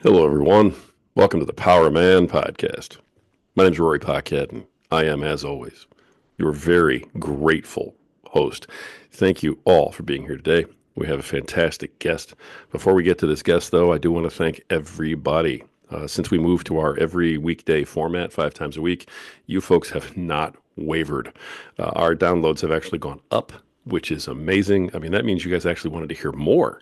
Hello, everyone. Welcome to the Power Man podcast. My name is Rory Paquette, and I am, as always, your very grateful host. Thank you all for being here today. We have a fantastic guest. Before we get to this guest, though, I do want to thank everybody. Since we moved to our every weekday format, 5 times a week, you folks have not wavered. Our downloads have actually gone up, which is amazing. I mean, that means you guys actually wanted to hear more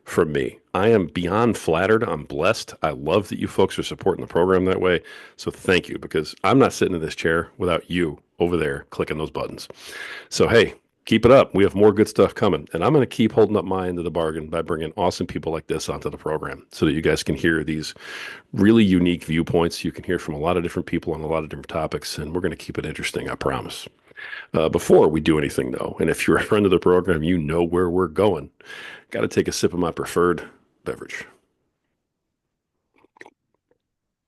from me. I am beyond flattered. I'm blessed. I love that you folks are supporting the program that way. So thank you, because I'm not sitting in this chair without you over there clicking those buttons. So, hey, keep it up. We have more good stuff coming. And I'm going to keep holding up my end of the bargain by bringing awesome people like this onto the program so that you guys can hear these really unique viewpoints. You can hear from a lot of different people on a lot of different topics. And we're going to keep it interesting, I promise. Before we do anything, though, and if you're a friend of the program, you know where we're going. Got to take a sip of my preferred beverage.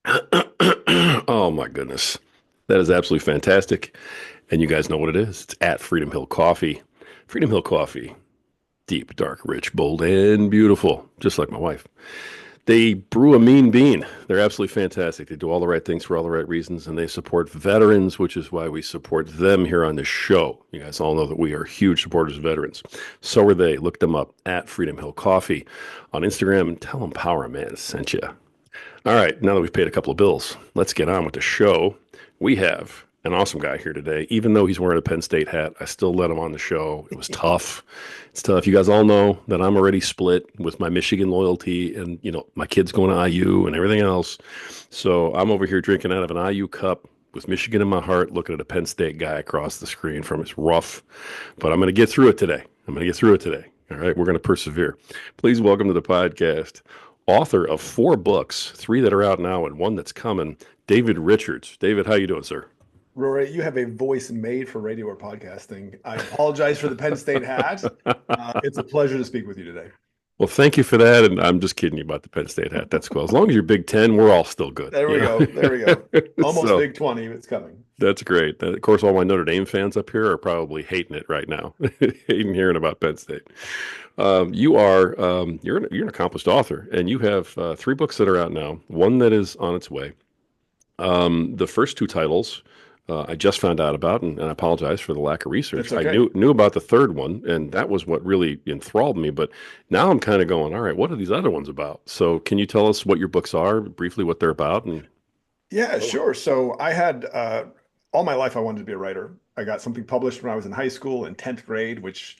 Oh my goodness. That is absolutely fantastic. And you guys know what it is. It's at Freedom Hill Coffee. Freedom Hill Coffee. Deep, dark, rich, bold, and beautiful. Just like my wife. They brew a mean bean. They're absolutely fantastic. They do all the right things for all the right reasons, and they support veterans, which is why we support them here on this show. You guys all know that we are huge supporters of veterans. So are they. Look them up at Freedom Hill Coffee on Instagram and tell them Power Man sent you. All right, now that we've paid a couple of bills, let's get on with the show. We have an awesome guy here today. Even though he's wearing a Penn State hat, I still let him on the show. It was tough. It's tough. You guys all know that I'm already split with my Michigan loyalty and, my kids going to IU and everything else. So I'm over here drinking out of an IU cup with Michigan in my heart, looking at a Penn State guy across the screen from his rough. But I'm going to get through it today. All right, we're going to persevere. Please welcome to the podcast, author of 4 books, 3 that are out now and 1 that's coming, David Richards. David, how you doing, sir? Rory, you have a voice made for radio or podcasting. I apologize for the Penn State hat. It's a pleasure to speak with you today. Well, thank you for that. And I'm just kidding you about the Penn State hat. That's cool. As long as you're Big Ten, we're all still good. There we go. There we go. Almost So Big 20. It's coming. that's great. Of course, all my Notre Dame fans up here are probably hating it right now, hating hearing about Penn State. You're an accomplished author, and you have 3 books that are out now. 1 that is on its way. The first 2 titles I just found out about, and I apologize for the lack of research. It's I okay. knew about the 3rd one, and that was what really enthralled me. But now I'm kind of going, all right, what are these other ones about? So can you tell us what your books are, briefly what they're about? And Yeah, sure. So I had all my life I wanted to be a writer. I got something published when I was in high school in 10th grade, which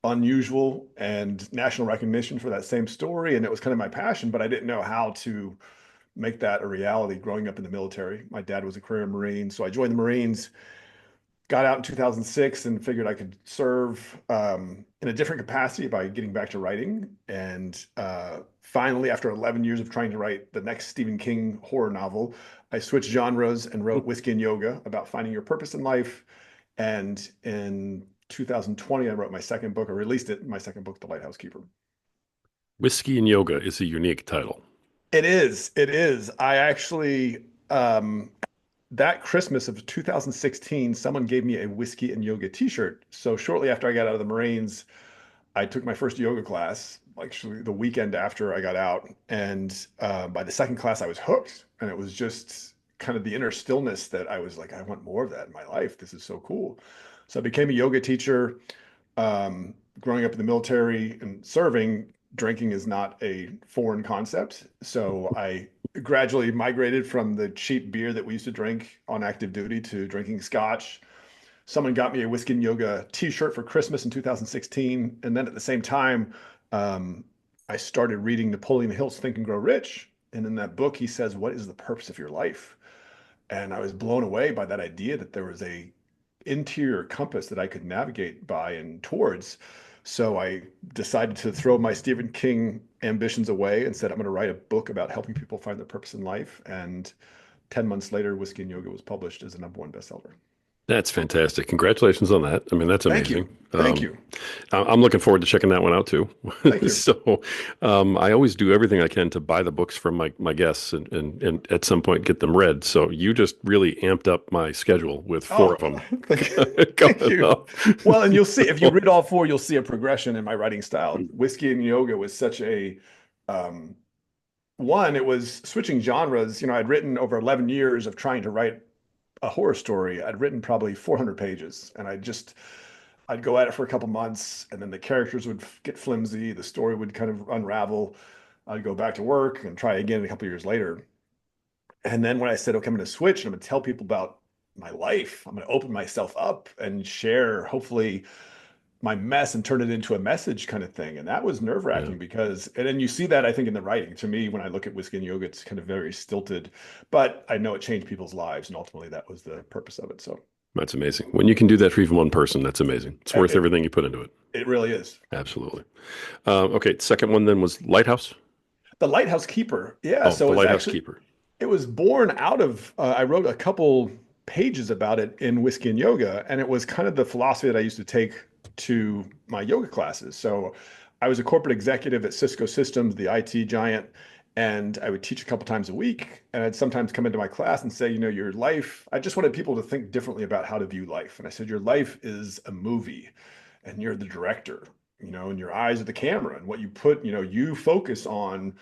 unusual and national recognition for that same story. And it was kind of my passion, but I didn't know how to make that a reality growing up in the military. My dad was a career Marine, so I joined the Marines, got out in 2006 and figured I could serve in a different capacity by getting back to writing. And finally, after 11 years of trying to write the next Stephen King horror novel, I switched genres and wrote Whiskey and Yoga about finding your purpose in life. And in 2020, I wrote my second book, or released it, my second book, The Lighthouse Keeper. Whiskey and Yoga is a unique title. It is. It is. I actually, that Christmas of 2016, someone gave me a whiskey and yoga t-shirt. So shortly after I got out of the Marines, I took my first yoga class, actually the weekend after I got out. And by the second class, I was hooked. And it was just kind of the inner stillness that I was like, I want more of that in my life. This is so cool. So I became a yoga teacher. Growing up in the military and serving, drinking is not a foreign concept. So I gradually migrated from the cheap beer that we used to drink on active duty to drinking scotch. Someone got me a whiskey and yoga t-shirt for Christmas in 2016. And then at the same time, um, I started reading Napoleon Hill's Think and Grow Rich. And in that book, he says, what is the purpose of your life? And I was blown away by that idea that there was a interior compass that I could navigate by and towards. So I decided to throw my Stephen King ambitions away and said, I'm going to write a book about helping people find their purpose in life. And 10 months later, Whiskey and Yoga was published as a #1 bestseller. That's fantastic. Congratulations on that. I mean, that's Thank you. amazing. Thank you. I'm looking forward to checking that one out too. Thank you. So, I always do everything I can to buy the books from my guests and at some point get them read. So you just really amped up my schedule with 4 Oh, of them thank coming you. up. Well, and you'll see if you read all 4, you'll see a progression in my writing style. Whiskey and Yoga was such a um, one, it was switching genres. I'd written over 11 years of trying to write a horror story. I'd written probably 400 pages, and I'd go at it for a couple months, and then the characters would get flimsy, the story would kind of unravel. I'd go back to work and try again a couple years later. And then when I said, okay, I'm going to switch and I'm going to tell people about my life, I'm going to open myself up and share, hopefully, my mess and turn it into a message kind of thing. And that was Yeah, nerve-wracking because, and then you see that, I think, in the writing. To me, when I look at Whiskey and Yoga, it's kind of very stilted, but I know it changed people's lives. And ultimately, that was the purpose of it. So that's amazing. When you can do that for even one person, that's amazing. It's worth it, everything you put into it. it really is. Absolutely. Okay, second one then was Lighthouse. The Lighthouse Keeper. Yeah. Oh, So the it's Lighthouse actually, Keeper. it was born out of, I wrote a couple pages about it in Whiskey and Yoga, and it was kind of the philosophy that I used to take to my yoga classes. So I was a corporate executive at Cisco Systems, the IT giant, and I would teach a couple times a week. And I'd sometimes come into my class and say, your life, I just wanted people to think differently about how to view life. And I said, your life is a movie and you're the director, and your eyes are the camera, and what you put, you focus on,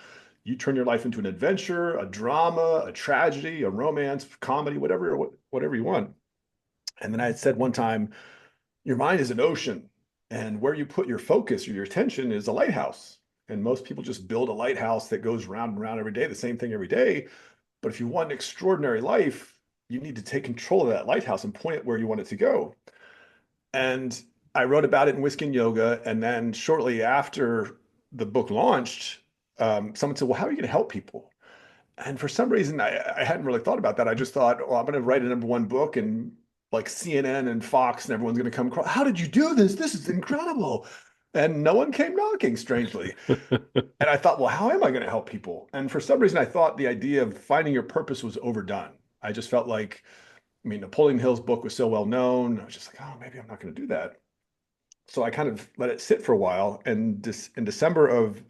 you turn your life into an adventure, a drama, a tragedy, a romance, comedy, whatever you want. And then I had said one time, your mind is an ocean, and where you put your focus or your attention is a lighthouse. And most people just build a lighthouse that goes round and round every day, the same thing every day. But if you want an extraordinary life, you need to take control of that lighthouse and point it where you want it to go. And I wrote about it in Whiskey and Yoga. And then shortly after the book launched, someone said, well, how are you going to help people? And for some reason, I hadn't really thought about that. I just thought, oh, I'm going to write a number one book, and like CNN and Fox and everyone's going to come across. How did you do this? This is incredible. And no one came knocking, strangely. And I thought, well, how am I going to help people? And for some reason, I thought the idea of finding your purpose was overdone. I just felt like, Napoleon Hill's book was so well known. I was just like, oh, maybe I'm not going to do that. So I kind of let it sit for a while. And in December of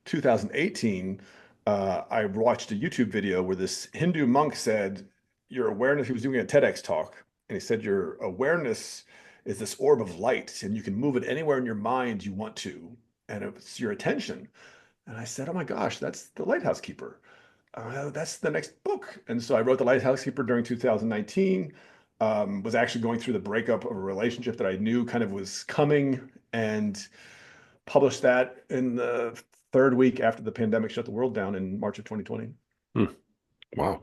2018, I watched a YouTube video where this Hindu monk said, your awareness, he was doing a TEDx talk, and he said, your awareness is this orb of light, and you can move it anywhere in your mind you want to, and it's your attention. And I said, oh my gosh, that's the Lighthouse Keeper. That's the next book. And so I wrote The Lighthouse Keeper during 2019. Was actually going through the breakup of a relationship that I knew kind of was coming, and published that in the third week after the pandemic shut the world down in March of 2020. Hmm. Wow.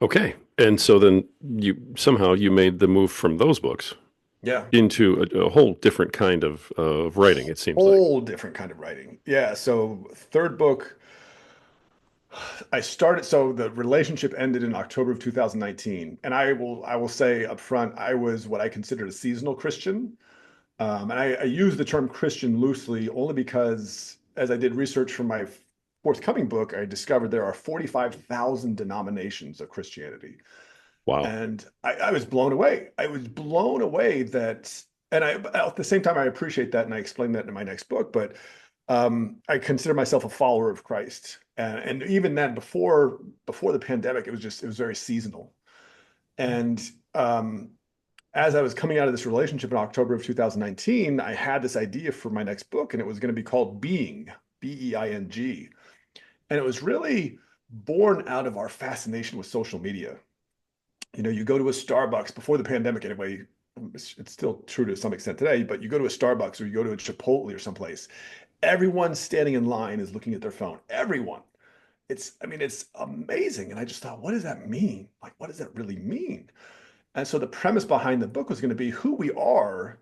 Okay. And so then you made the move from those books Yeah, into a whole different kind of writing, it seems like. whole different kind of writing. Yeah, so third book, I started, so the relationship ended in October of 2019. And I will say up front, I was what I considered a seasonal Christian. And I use the term Christian loosely only because as I did research for my forthcoming book, I discovered there are 45,000 denominations of Christianity. Wow. And I was blown away. I was blown away that, and at the same time, I appreciate that, and I explain that in my next book. But I consider myself a follower of Christ, and even then, before the pandemic, it was very seasonal. And as I was coming out of this relationship in October of 2019, I had this idea for my next book, and it was going to be called Being, Being. And it was really born out of our fascination with social media. You go to a Starbucks before the pandemic anyway. It's still true to some extent today, but you go to a Starbucks or you go to a Chipotle or someplace, everyone standing in line is looking at their phone. Everyone. It's amazing. And I just thought, what does that mean? Like, what does that really mean? And so the premise behind the book was going to be who we are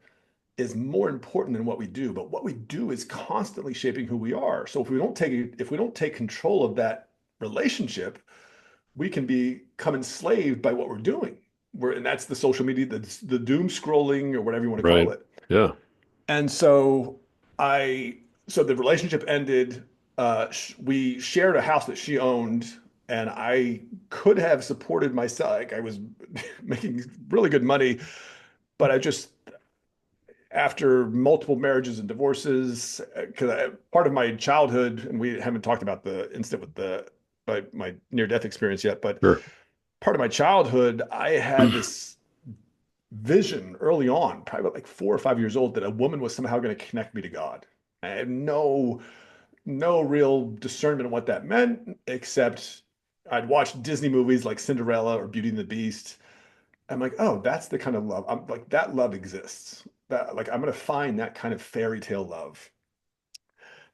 is more important than what we do, but what we do is constantly shaping who we are. So if we don't take control of that relationship, we can become enslaved by what we're doing. And that's the social media, the doom scrolling or whatever you want to call Right. it. Yeah. And so the relationship ended. We shared a house that she owned, and I could have supported myself. Like I was making really good money, but after multiple marriages and divorces, because part of my childhood, and we haven't talked about the incident with my near-death experience yet, but Sure. part of my childhood, I had this vision early on, probably like 4 or 5 years old, that a woman was somehow going to connect me to God. I had no no real discernment of what that meant, except I'd watched Disney movies like Cinderella or Beauty and the Beast. I'm like, oh, that's the kind of love. I'm like, that love exists. That like I'm gonna find that kind of fairy tale love.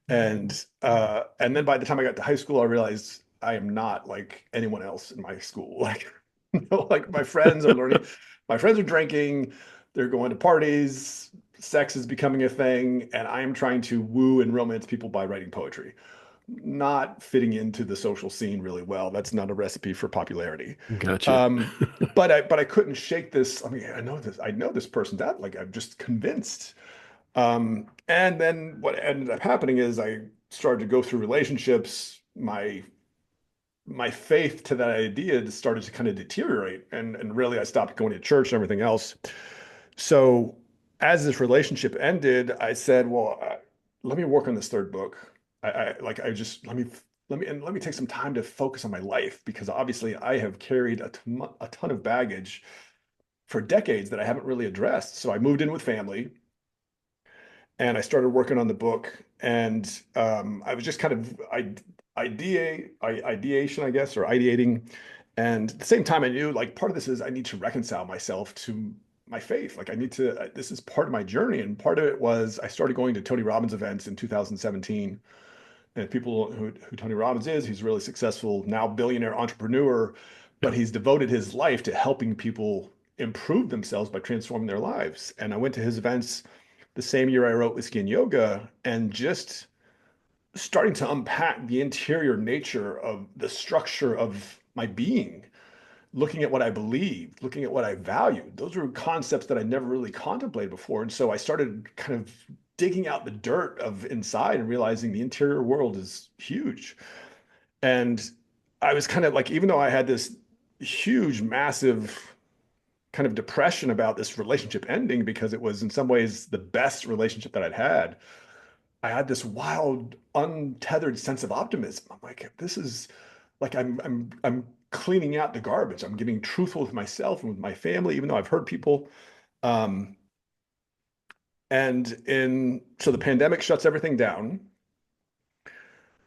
And then by the time I got to high school, I realized I am not like anyone else in my school. Like, like my friends are drinking, they're going to parties, sex is becoming a thing, and I am trying to woo and romance people by writing poetry. Not fitting into the social scene really well. That's not a recipe for popularity. Gotcha. Um, but I couldn't shake this. I mean, I know this person's that. Like, I'm just convinced. And then what ended up happening is I started to go through relationships. My faith to that idea started to kind of deteriorate, and really I stopped going to church and everything else. So as this relationship ended, I said, well, let me work on this third book. I like I just let me take some time to focus on my life because obviously I have carried a ton of baggage for decades that I haven't really addressed. So I moved in with family and I started working on the book. And I was just kind of ideation, I guess, or ideating. And at the same time, I knew like part of this is I need to reconcile myself to my faith. Like I need to, this is part of my journey. And part of it was I started going to Tony Robbins events in 2017. And people who Tony Robbins is, he's a really successful, now billionaire entrepreneur, but Yeah. he's devoted his life to helping people improve themselves by transforming their lives. And I went to his events the same year I wrote Whiskey and Yoga, and just starting to unpack the interior nature of the structure of my being, looking at what I believed, looking at what I valued. Those were concepts that I never really contemplated before. And so I started kind of digging out the dirt of inside and realizing the interior world is huge. And I was kind of like, even though I had this huge, massive kind of depression about this relationship ending because it was in some ways the best relationship that I'd had, I had this wild, untethered sense of optimism. I'm like, this is like I'm cleaning out the garbage. I'm getting truthful with myself and with my family, even though I've hurt people. Um, and in so the pandemic shuts everything down.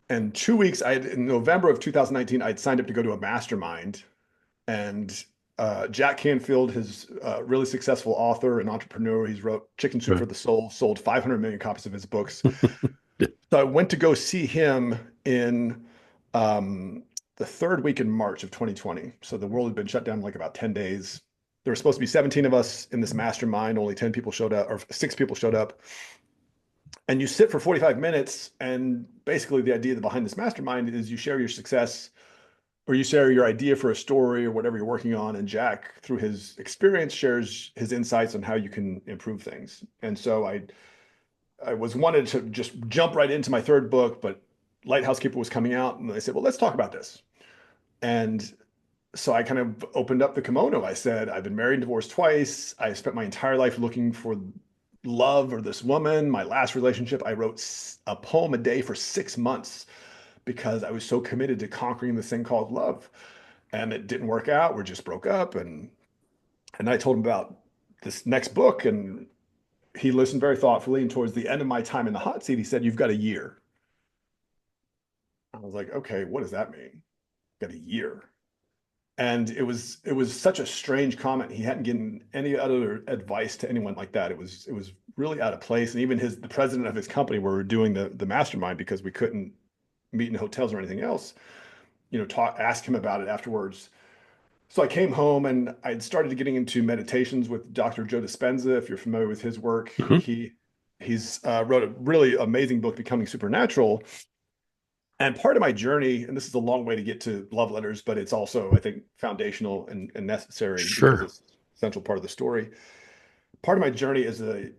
And 2 weeks, in November of 2019, I'd signed up to go to a mastermind. And Jack Canfield, his really successful author and entrepreneur, he's wrote Chicken Soup for Right. the Soul, sold 500 million copies of his books. Yeah. So I went to go see him in um, the third week in March of 2020. So the world had been shut down like about 10 days. There were supposed to be 17 of us in this mastermind. Only 10 people showed up, or six people showed up. And you sit for 45 minutes. And basically, the idea behind this mastermind is you share your success or you share your idea for a story or whatever you're working on. And Jack, through his experience, shares his insights on how you can improve things. And so I was wanted to just jump right into my third book, but Lighthouse Keeper was coming out, and I said, "Well, let's talk about this." And so I kind of opened up the kimono. I said, "I've been married and divorced twice. I spent my entire life looking for love or this woman. My last relationship, I wrote a poem a day for 6 months because I was so committed to conquering this thing called love, and it didn't work out. We just broke up, and I told him about this next book, and he listened very thoughtfully. And towards the end of my time in the hot seat, he said, "You've got a year." I was like, "Okay, what does that mean? Got a year?" And it was such a strange comment. He hadn't given any other advice to anyone like that. It was really out of place. And even the president of his company, where we were doing the mastermind because we couldn't meet in hotels or anything else, ask him about it afterwards. So I came home and I'd started getting into meditations with Dr. Joe Dispenza. If you're familiar with his work, Mhm. he's wrote a really amazing book, Becoming Supernatural. And part of my journey, and this is a long way to get to love letters, but it's also, I think, foundational and necessary because Sure. it's an essential part of the story. Part of my journey as a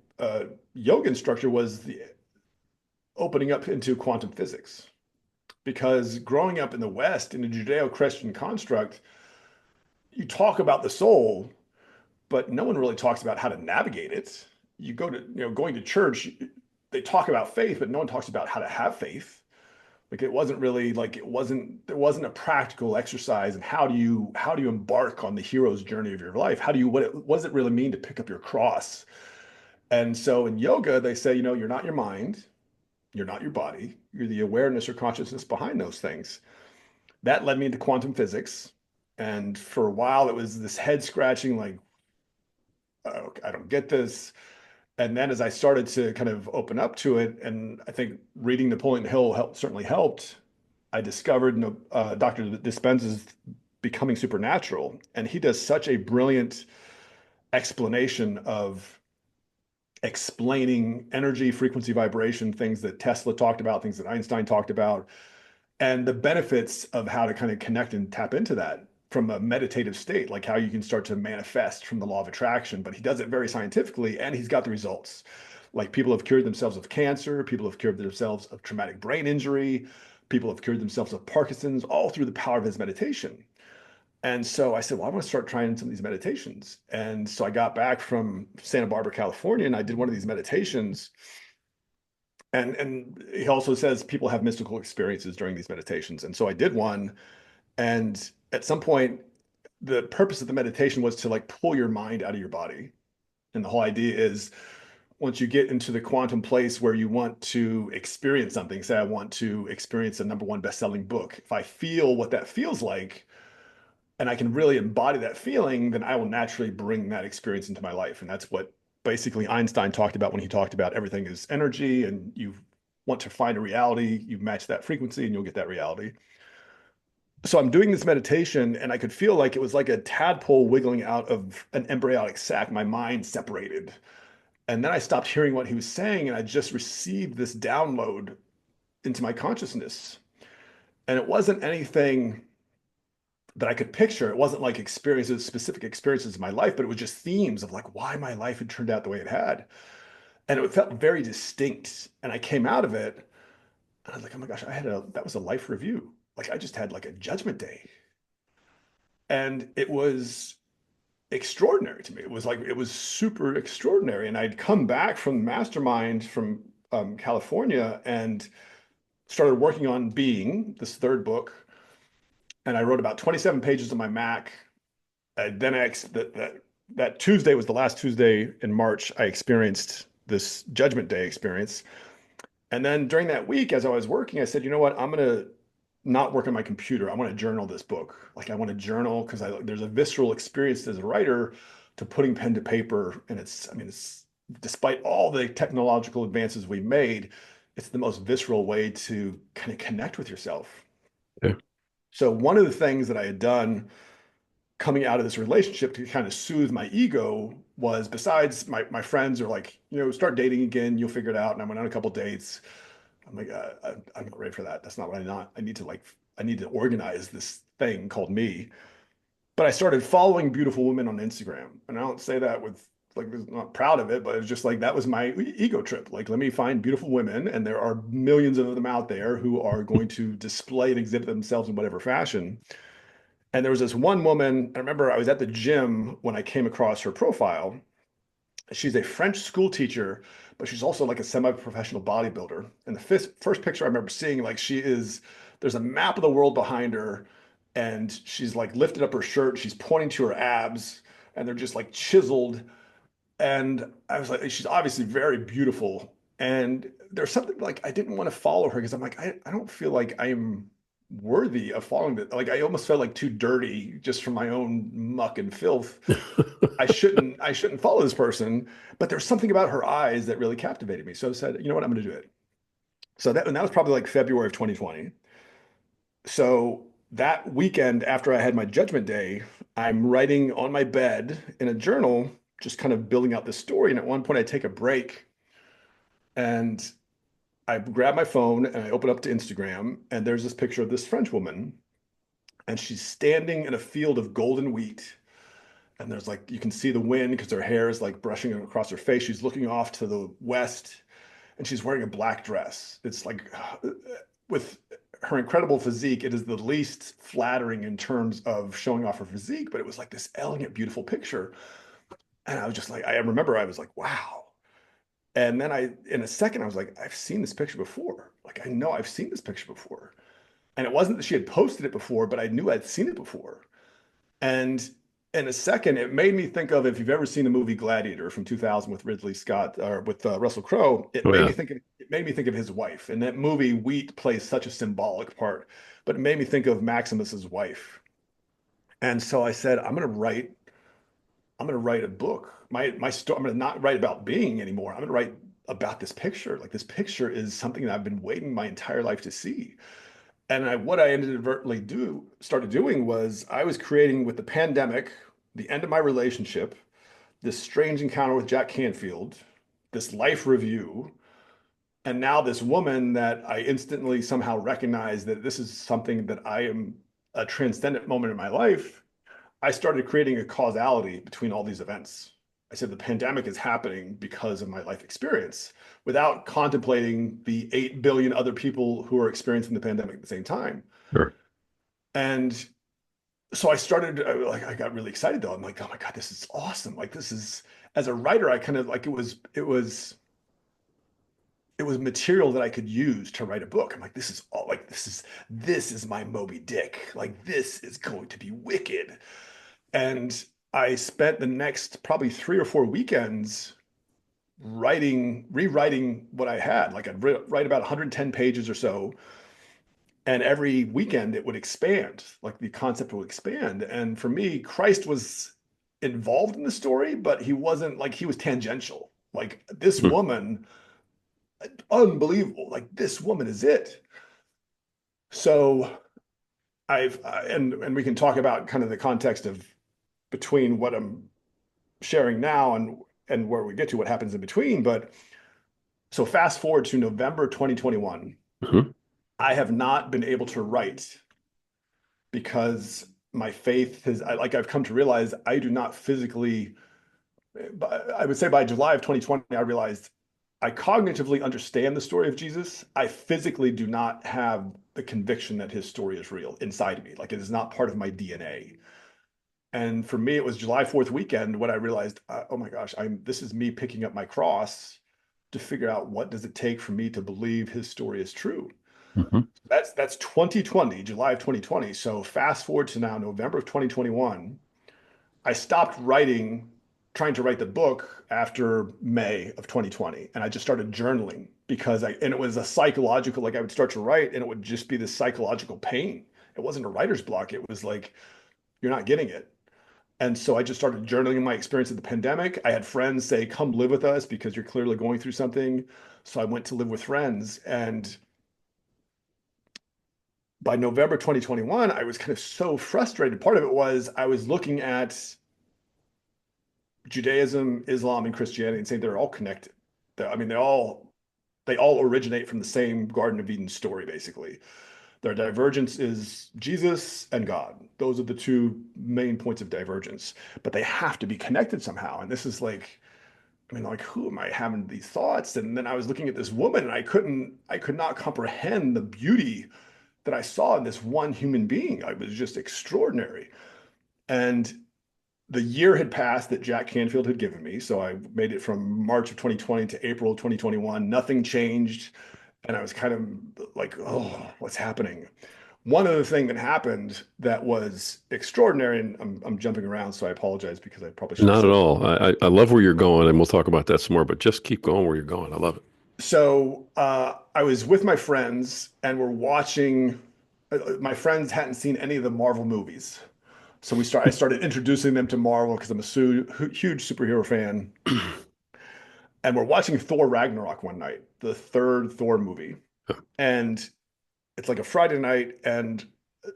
yoga instructor was the opening up into quantum physics. Because growing up in the West in a Judeo-Christian construct, you talk about the soul, but no one really talks about how to navigate it. You go to, going to church, they talk about faith, but no one talks about how to have faith. Like it wasn't really like there wasn't a practical exercise. And how do you embark on the hero's journey of your life? What does it really mean to pick up your cross? And so in yoga, they say, you're not your mind, You're not your body. You're the awareness or consciousness behind those things. That led me into quantum physics. And for a while, it was this head scratching, like, oh, I don't get this. And then as I started to kind of open up to it, and I think reading Napoleon Hill certainly helped, I discovered Dr. Dispenza's Becoming Supernatural. And he does such a brilliant explanation of explaining energy, frequency, vibration, things that Tesla talked about, things that Einstein talked about, and the benefits of how to kind of connect and tap into that from a meditative state, like how you can start to manifest from the law of attraction. But he does it very scientifically, and he's got the results. Like people have cured themselves of cancer, people have cured themselves of traumatic brain injury, people have cured themselves of Parkinson's, all through the power of his meditation. And so I said, well, I want to start trying some of these meditations. And so I got back from Santa Barbara, California, and I did one of these meditations. And he also says people have mystical experiences during these meditations. And so I did one. And at some point, the purpose of the meditation was to like pull your mind out of your body. And the whole idea is once you get into the quantum place where you want to experience something, say I want to experience a number one best-selling book. If I feel what that feels like, and I can really embody that feeling, then I will naturally bring that experience into my life. And that's what basically Einstein talked about when he talked about everything is energy, and you want to find a reality, you match that frequency and you'll get that reality. So I'm doing this meditation and I could feel like it was like a tadpole wiggling out of an embryonic sac. My mind separated. And then I stopped hearing what he was saying and I just received this download into my consciousness. And it wasn't anything that I could picture. It wasn't like experiences, specific experiences in my life, but it was just themes of like why my life had turned out the way it had. And it felt very distinct. And I came out of it and I was like, oh my gosh, that was a life review. Like I just had like a judgment day. And it was extraordinary to me. It was super extraordinary. And I'd come back from Mastermind from California and started working on Being, this third book. And I wrote about 27 pages on my Mac. Then that Tuesday was the last Tuesday in March. I experienced this Judgment Day experience. And then during that week, as I was working, I said, you know what? I'm going to not work on my computer. I want to journal this book. Like I want to journal because there's a visceral experience as a writer to putting pen to paper. And it's despite all the technological advances we made, it's the most visceral way to kind of connect with yourself. Okay. So one of the things that I had done coming out of this relationship to kind of soothe my ego was besides my friends are like, start dating again, you'll figure it out. And I went on a couple dates. I'm like, I'm not ready for that. That's not what I want. I need to organize this thing called me. But I started following beautiful women on Instagram. And I don't say that with like, I'm not proud of it, but it's just like, that was my ego trip. Like, let me find beautiful women. And there are millions of them out there who are going to display and exhibit themselves in whatever fashion. And there was this one woman, I remember I was at the gym when I came across her profile. She's a French school teacher, but she's also like a semi-professional bodybuilder. And the first picture I remember seeing, like there's a map of the world behind her, and she's like lifted up her shirt, she's pointing to her abs, and they're just like chiseled. And I was like, she's obviously very beautiful. And there's something like I didn't want to follow her because I'm like, I don't feel like I am worthy of following that. Like I almost felt like too dirty just from my own muck and filth. I shouldn't follow this person, but there's something about her eyes that really captivated me. So I said, you know what, I'm going to do it. And that was probably like February of 2020. So that weekend after I had my judgment day, I'm writing on my bed in a journal, just kind of building out this story. And at one point I take a break and I grab my phone and I open up to Instagram and there's this picture of this French woman and she's standing in a field of golden wheat. And there's like, you can see the wind because her hair is like brushing across her face. She's looking off to the west and she's wearing a black dress. It's like, with her incredible physique, it is the least flattering in terms of showing off her physique, but it was like this elegant, beautiful picture. And I was just like, I remember I was like, wow. And then in a second, I was like, I've seen this picture before. Like, I know I've seen this picture before. And it wasn't that she had posted it before, but I knew I'd seen it before. And in a second, it made me think of, if you've ever seen the movie Gladiator from 2000 with Ridley Scott or with Russell Crowe, Oh yeah. it made me think of his wife. In that movie, wheat plays such a symbolic part, but it made me think of Maximus's wife. And so I said, I'm gonna write a book. My story, I'm gonna not write about being anymore. I'm gonna write about this picture. Like, this picture is something that I've been waiting my entire life to see. And what I inadvertently started doing was, I was creating, with the pandemic, the end of my relationship, this strange encounter with Jack Canfield, this life review, and now this woman that I instantly somehow recognize that this is something that I am, a transcendent moment in my life. I started creating a causality between all these events. I said the pandemic is happening because of my life experience, without contemplating the 8 billion other people who are experiencing the pandemic at the same time. Sure. And so I got really excited though. I'm like, oh my God, this is awesome. Like, this is, as a writer, I kind of like, it was material that I could use to write a book. I'm like, this is all, like, this is my Moby Dick. Like, this is going to be wicked. And I spent the next probably 3 or 4 weekends rewriting what I had. Like, I'd write about 110 pages or so, and every weekend it would expand. Like, the concept would expand. And for me, Christ was involved in the story, but he wasn't, like, he was tangential. Like, this Hmm. woman, unbelievable. Like, this woman is it. So and we can talk about kind of the context of between what I'm sharing now and where we get to what happens in between. But so fast forward to November 2021, Mhm. I have not been able to write because my faith has, like, I've come to realize I do not physically, I would say by July of 2020, I realized I cognitively understand the story of Jesus. I physically do not have the conviction that his story is real inside me. Like, it is not part of my DNA. And for me, it was July 4th weekend when I realized, oh my gosh, this is me picking up my cross to figure out, what does it take for me to believe his story is true. Mhm. That's 2020, July of 2020. So fast forward to now, November of 2021. I stopped trying to write the book after May of 2020, and I just started journaling, and it was a psychological, like, I would start to write and it would just be this psychological pain. It wasn't a writer's block. It was like, you're not getting it. And so I just started journaling my experience of the pandemic. I had friends say, come live with us because you're clearly going through something. So I went to live with friends. And by November 2021, I was kind of so frustrated. Part of it was, I was looking at Judaism, Islam, and Christianity and saying they're all connected. I mean, they all originate from the same Garden of Eden story, basically. Their divergence is Jesus and God. Those are the two main points of divergence, but they have to be connected somehow. And this is like, I mean, like, who am I having these thoughts? And then I was looking at this woman, and I could not comprehend the beauty that I saw in this one human being. I was just extraordinary. And the year had passed that Jack Canfield had given me. So I made it from March of 2020 to April of 2021. Nothing changed. And I was kind of like, oh, what's happening? One other thing that happened that was extraordinary, and I'm jumping around, so I apologize because I probably should have Not at said. all. I love where you're going, and we'll talk about that some more, but just keep going where you're going. I love it. So I was with my friends and we're watching. My friends hadn't seen any of the Marvel movies, so I started introducing them to Marvel because I'm a huge superhero fan. And we're watching Thor Ragnarok one night, the third Thor movie, and it's like a Friday night, and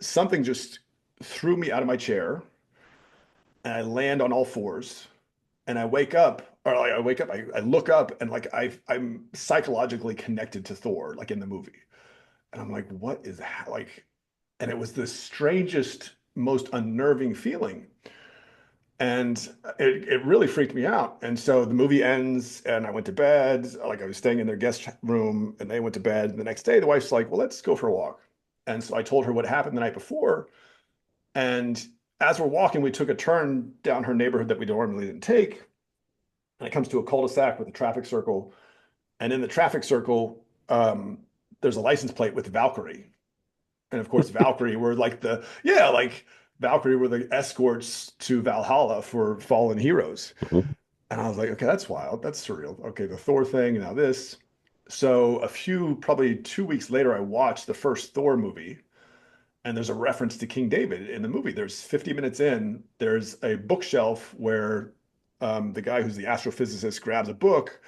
something just threw me out of my chair, and I land on all fours, and I wake up, or like, I look up, and like, I'm psychologically connected to Thor, like in the movie. And I'm like, what is that? Like, and it was the strangest, most unnerving feeling. And it really freaked me out. And so the movie ends, and I went to bed. Like, I was staying in their guest room, and they went to bed. And the next day, the wife's like, well, let's go for a walk. And so I told her what happened the night before. And as we're walking, we took a turn down her neighborhood that we normally didn't take. And it comes to a cul-de-sac with a traffic circle. And in the traffic circle, there's a license plate with Valkyrie. And of course, Valkyrie were like, yeah, like Valkyrie were the escorts to Valhalla for fallen heroes. Mhm. And I was like, okay, that's wild. That's surreal. Okay, the Thor thing, now this. So probably 2 weeks later, I watched the first Thor movie, and there's a reference to King David in the movie. There's 50 minutes in, there's a bookshelf where the guy who's the astrophysicist grabs a book,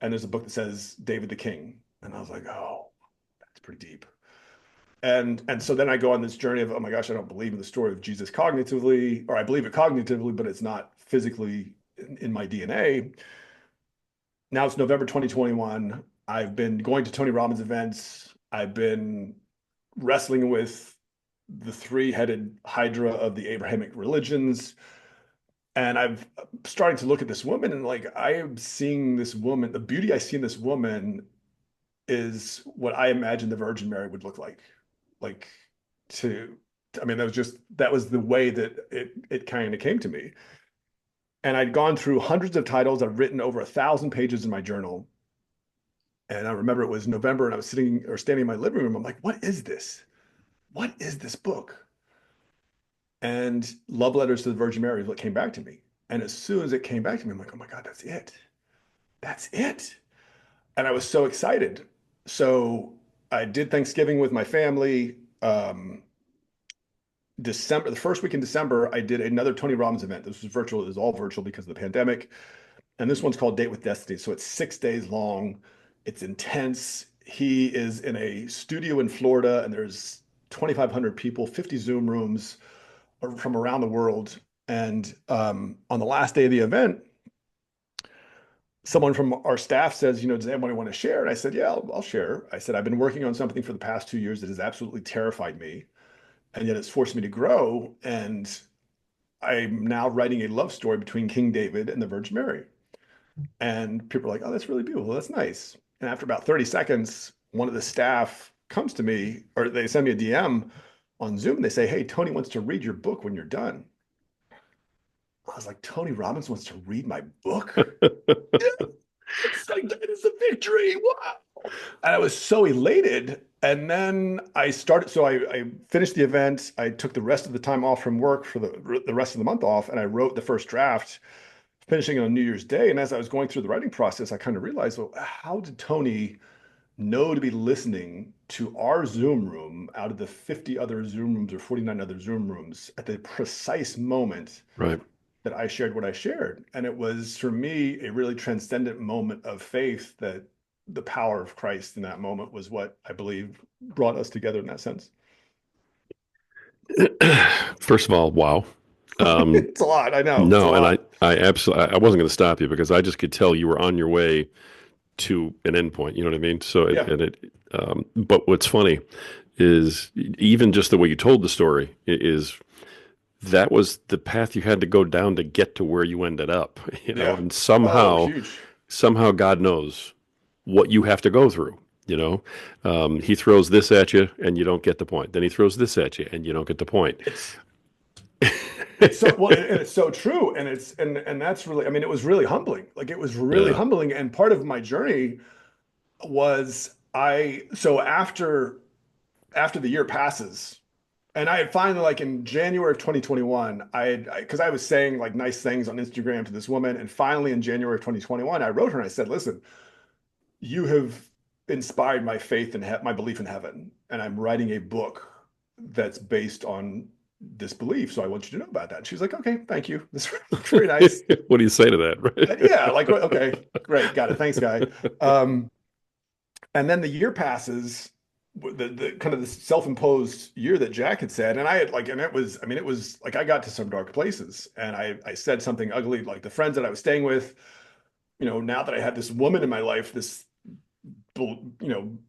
and there's a book that says David the King. And I was like, oh, that's pretty deep. And so then I go on this journey of, oh my gosh, I don't believe in the story of Jesus cognitively, or I believe it cognitively, but it's not physically in my DNA. Now it's November 2021. I've been going to Tony Robbins events. I've been wrestling with the three-headed hydra of the Abrahamic religions. And I've starting to look at this woman, and like I am seeing this woman, the beauty I see in this woman is what I imagine the Virgin Mary would look like. Like to, I mean, that was the way that it kind of came to me. And I'd gone through hundreds of titles. I've written over 1,000 pages in my journal. And I remember it was November, and I was sitting or standing in my living room. I'm like, what is this? What is this book? And Love Letters to the Virgin Mary is what came back to me. And as soon as it came back to me, I'm like, oh my God, that's it. That's it. And I was so excited. So I did Thanksgiving with my family. December, the first week in December, I did another Tony Robbins event. This was virtual. It was all virtual because of the pandemic. And this one's called Date with Destiny. So it's 6 days long. It's intense. He is in a studio in Florida, and there's 2,500 people, 50 Zoom rooms from around the world. And on the last day of the event, someone from our staff says, does anybody want to share? And I said, yeah, I'll share. I said, I've been working on something for the past 2 years that has absolutely terrified me, and yet it's forced me to grow. And I'm now writing a love story between King David and the Virgin Mary. And people are like, oh, that's really beautiful. That's nice. And after about 30 seconds, one of the staff comes to me, or they send me a DM on Zoom, and they say, hey, Tony wants to read your book when you're done. I was like, Tony Robbins wants to read my book? Yeah, it's like, that is a victory. Wow. And I was so elated. And then I finished the event. I took the rest of the time off from work for the rest of the month off, and I wrote the first draft, finishing on New Year's Day. And as I was going through the writing process, I kind of realized, well, how did Tony know to be listening to our Zoom room out of the 50 other Zoom rooms or 49 other Zoom rooms at the precise moment Right. that I shared what I shared? And it was for me a really transcendent moment of faith that the power of Christ in that moment was what I believe brought us together in that sense. First of all, wow. Um, It's a lot. I know it's a no, and I, lot. I absolutely, I wasn't going to stop you because I just could tell you were on your way to an endpoint. You know what I mean? Yeah. But what's funny is even just the way you told the story is that was the path you had to go down to get to where you ended up, Yeah. and Oh, somehow, huge. somehow God knows what you have to go through. He throws this at you and you don't get the point. Then he throws this at you and you don't get the point. It's It's so well, and it's so true, and that's really, I mean, it was really humbling. Like it was really Yeah. humbling, and part of my journey was so after the year passes, and I had finally, like in January of 2021, because I was saying like nice things on Instagram to this woman, and finally in January of 2021, I wrote her and I said, listen, you have inspired my faith and my belief in heaven, and I'm writing a book that's based on this belief. So I want you to know about that. And she's like, okay, thank you. This is very nice. What do you say to that, And yeah, right? like, okay, great, got it. Thanks, guy. Um, and then the year passes, the kind of the self-imposed year that Jack had said, and I had like, and it was, I mean, it was like I got to some dark places, and I said something ugly, like the friends that I was staying with. Now that I had this woman in my life, this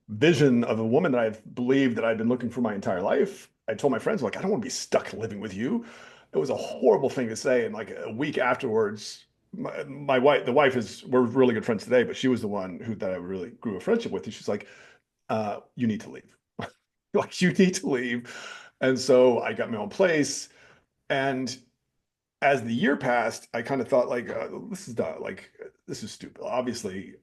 vision of a woman that I've believed that I've been looking for my entire life. I told my friends, like, I don't want to be stuck living with you. It was a horrible thing to say. And like a week afterwards, my wife, we're really good friends today, but she was the one that I really grew a friendship with. And she's like, you need to leave. Like, you need to leave. And so I got my own place. And as the year passed, I kind of thought like, this is done. Like, this is stupid. Obviously,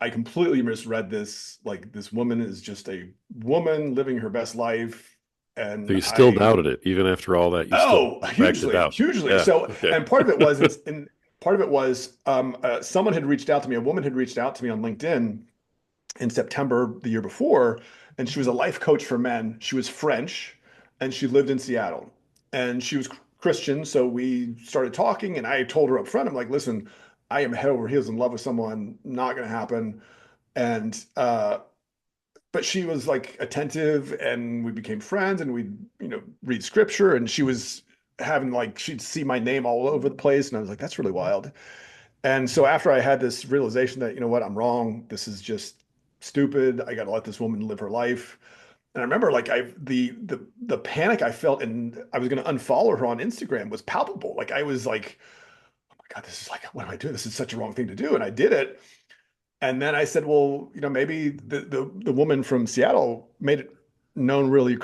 I completely misread this. Like, this woman is just a woman living her best life. So And you still doubted it, even after all that, you still oh, backed it hugely, out. hugely. Yeah. So, Okay. and part of it was, and part of it was, someone had reached out to me, a woman had reached out to me on LinkedIn in September the year before, and she was a life coach for men. She was French, and she lived in Seattle, and she was Christian. So we started talking, and I told her up front, I'm like, listen, I am head over heels in love with someone, not going to happen. And but she was like attentive, and we became friends, and we, read scripture, and she was having like she'd see my name all over the place, and I was like, that's really wild. And so after I had this realization that, you know what, I'm wrong. This is just stupid. I got to let this woman live her life. And I remember like the panic I felt, and I was going to unfollow her on Instagram was palpable. Like I was like, oh my God, this is like, what am I doing? This is such a wrong thing to do. And I did it. And then I said, well, maybe the woman from Seattle made it known really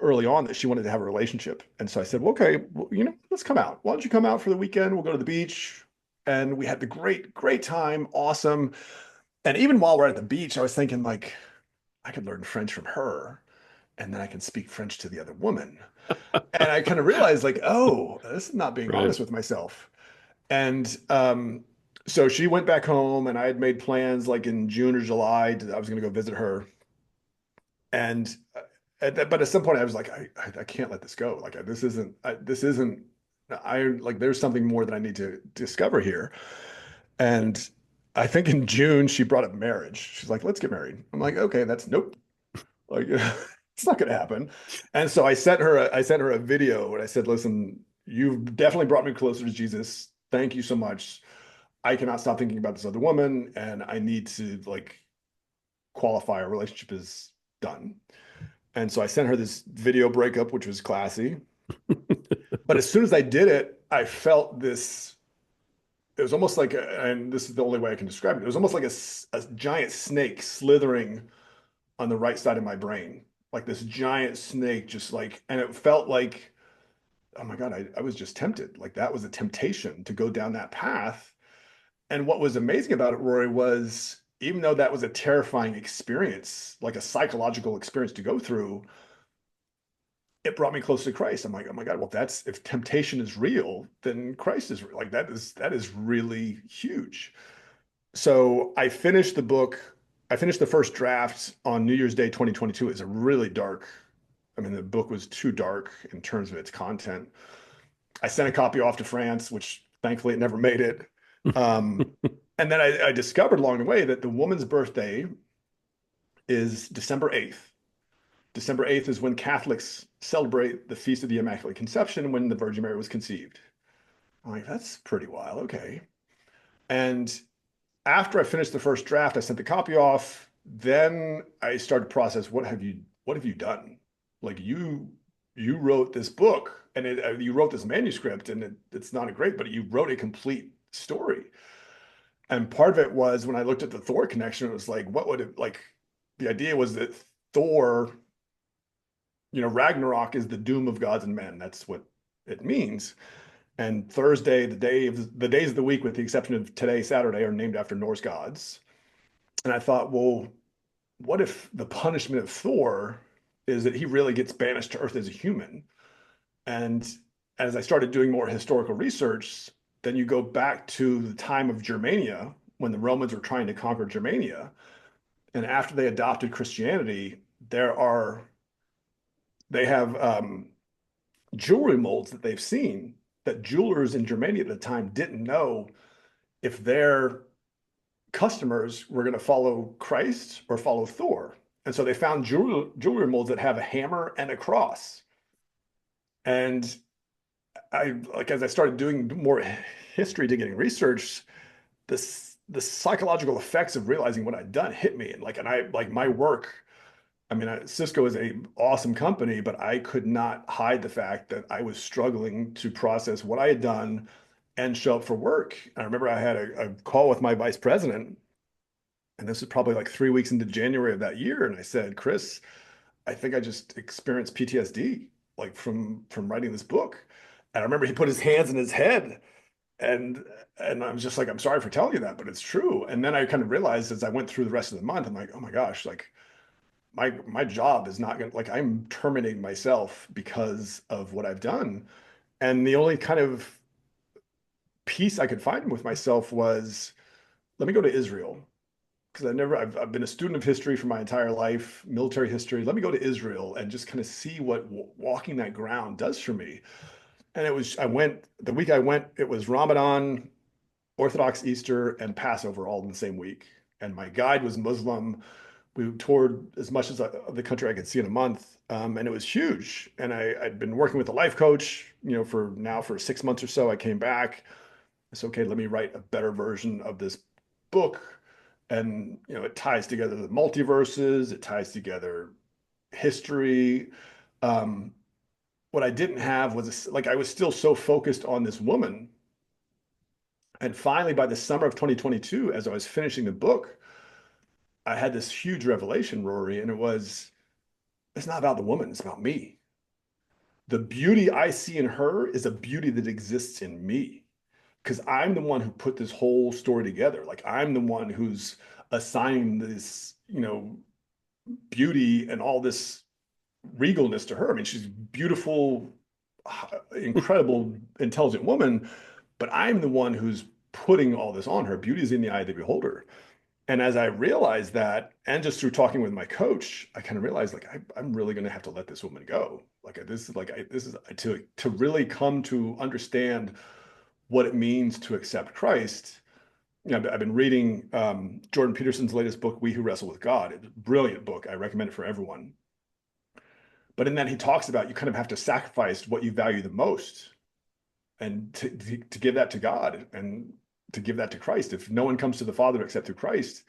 early on that she wanted to have a relationship. And so I said, well, okay, well, let's come out. Why don't you come out for the weekend? We'll go to the beach. And we had the great time. Awesome. And even while we're at the beach, I was thinking like, I could learn French from her, and then I can speak French to the other woman. And I kind of realized like, oh, this is not being Right. honest with myself. And so she went back home, and I had made plans like in June or July. I was going to go visit her. And but at some point, I was like, I can't let this go. Like this isn't. I like there's something more that I need to discover here. And I think in June she brought up marriage. She's like, let's get married. I'm like, okay, that's nope. Like it's not going to happen. And so I sent her a video, and I said, listen, you've definitely brought me closer to Jesus. Thank you so much. I cannot stop thinking about this other woman, and I need to like qualify our relationship is done. And so I sent her this video breakup, which was classy. But as soon as I did it, I felt this. It was almost like, and this is the only way I can describe it. It was almost like a giant snake slithering on the right side of my brain, like this giant snake, just like, and it felt like, oh my God, I was just tempted. Like that was a temptation to go down that path. And what was amazing about it, Rory, was even though that was a terrifying experience, like a psychological experience to go through, it brought me close to Christ. I'm like, oh my God, well, that's if temptation is real, then Christ is real. Like that is really huge. So I finished the book. I finished the first draft on New Year's Day 2022. It's a really dark. I mean, the book was too dark in terms of its content. I sent a copy off to France, which thankfully it never made it. Um, and then I discovered along the way that the woman's birthday is December 8th. December 8th is when Catholics celebrate the Feast of the Immaculate Conception, when the Virgin Mary was conceived. I'm like, that's pretty wild. Okay. And after I finished the first draft, I sent the copy off. Then I started to process what have you done? Like you wrote this book, and you wrote this manuscript, and it's not a great, but you wrote a complete story. And part of it was when I looked at the Thor connection, it was like, what would it like? The idea was that Thor, Ragnarok is the doom of gods and men. That's what it means. And Thursday, the days of the week, with the exception of today, Saturday, are named after Norse gods. And I thought, well, what if the punishment of Thor is that he really gets banished to Earth as a human? And as I started doing more historical research, then you go back to the time of Germania when the Romans were trying to conquer Germania. And after they adopted Christianity, they have jewelry molds that they've seen that jewelers in Germania at the time didn't know if their customers were going to follow Christ or follow Thor. And so they found jewelry molds that have a hammer and a cross. And as I started doing more history digging research, the psychological effects of realizing what I'd done hit me. And I like my work. I mean, Cisco is a awesome company, but I could not hide the fact that I was struggling to process what I had done and show up for work. And I remember I had a call with my vice president, and this was probably like 3 weeks into January of that year. And I said, Chris, I think I just experienced PTSD, like from writing this book. And I remember he put his hands in his head, and and I was just like, I'm sorry for telling you that, but it's true. And then I kind of realized as I went through the rest of the month, I'm like, oh my gosh, like my job is not gonna, like, I'm terminating myself because of what I've done. And the only kind of peace I could find with myself was, let me go to Israel. Because I've been a student of history for my entire life, military history. Let me go to Israel and just kind of see what walking that ground does for me. And I went, the week I went, it was Ramadan, Orthodox Easter, and Passover all in the same week. And my guide was Muslim. We toured as much as of the country I could see in a month. And it was huge. And I'd been working with a life coach, for 6 months or so. I came back. It's okay. Let me write a better version of this book. And, it ties together the multiverses. It ties together history. Um, what I didn't have was like, I was still so focused on this woman. And finally, by the summer of 2022, as I was finishing the book, I had this huge revelation, Rory, and it's not about the woman, it's about me. The beauty I see in her is a beauty that exists in me because I'm the one who put this whole story together. Like I'm the one who's assigned this, beauty and all this regalness to her. I mean, she's a beautiful, incredible, intelligent woman, but I'm the one who's putting all this on her. Beauty is in the eye of the beholder. And as I realized that, and just through talking with my coach, I kind of realized like I'm really going to have to let this woman go. Like this is to really come to understand what it means to accept Christ. I've been reading Jordan Peterson's latest book, We Who Wrestle with God. It's a brilliant book. I recommend it for everyone. But in that he talks about you kind of have to sacrifice what you value the most and to give that to God and to give that to Christ. If no one comes to the Father except through Christ,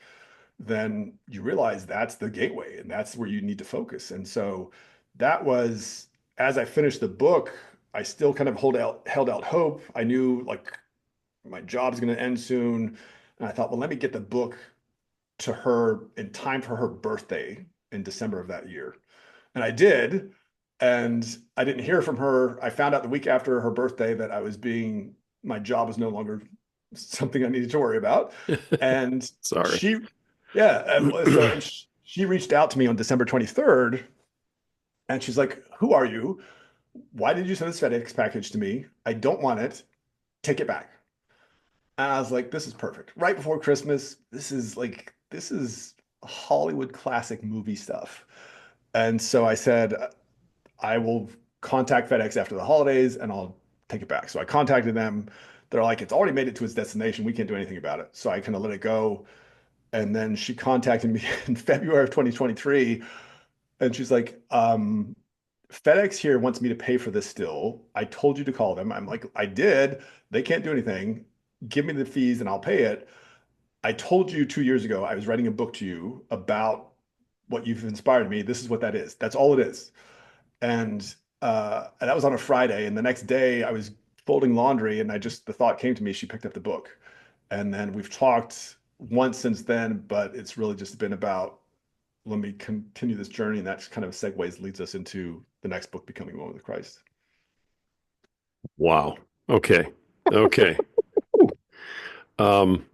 then you realize that's the gateway and that's where you need to focus. And so that was, as I finished the book, I still kind of held out hope. I knew like my job's going to end soon. And I thought, well, let me get the book to her in time for her birthday in December of that year. And I did. And I didn't hear from her. I found out the week after her birthday that my job was no longer something I needed to worry about. And Sorry. she, yeah. And she reached out to me on December 23rd. And she's like, who are you? Why did you send this FedEx package to me? I don't want it. Take it back. And I was like, this is perfect. Right before Christmas, this is Hollywood classic movie stuff. And so I said, I will contact FedEx after the holidays and I'll take it back. So I contacted them. They're like, it's already made it to its destination. We can't do anything about it. So I kind of let it go. And then she contacted me in February of 2023. And she's like, FedEx here wants me to pay for this still. I told you to call them. I'm like, I did. They can't do anything. Give me the fees and I'll pay it. I told you 2 years ago I was writing a book to you about what you've inspired me. This is what that is. That's all it is. And that was on a Friday. And the next day I was folding laundry and the thought came to me, she picked up the book. And then we've talked once since then, but it's really just been about, let me continue this journey. And that kind of leads us into the next book, Becoming One with Christ. Wow. Okay. Okay. Um,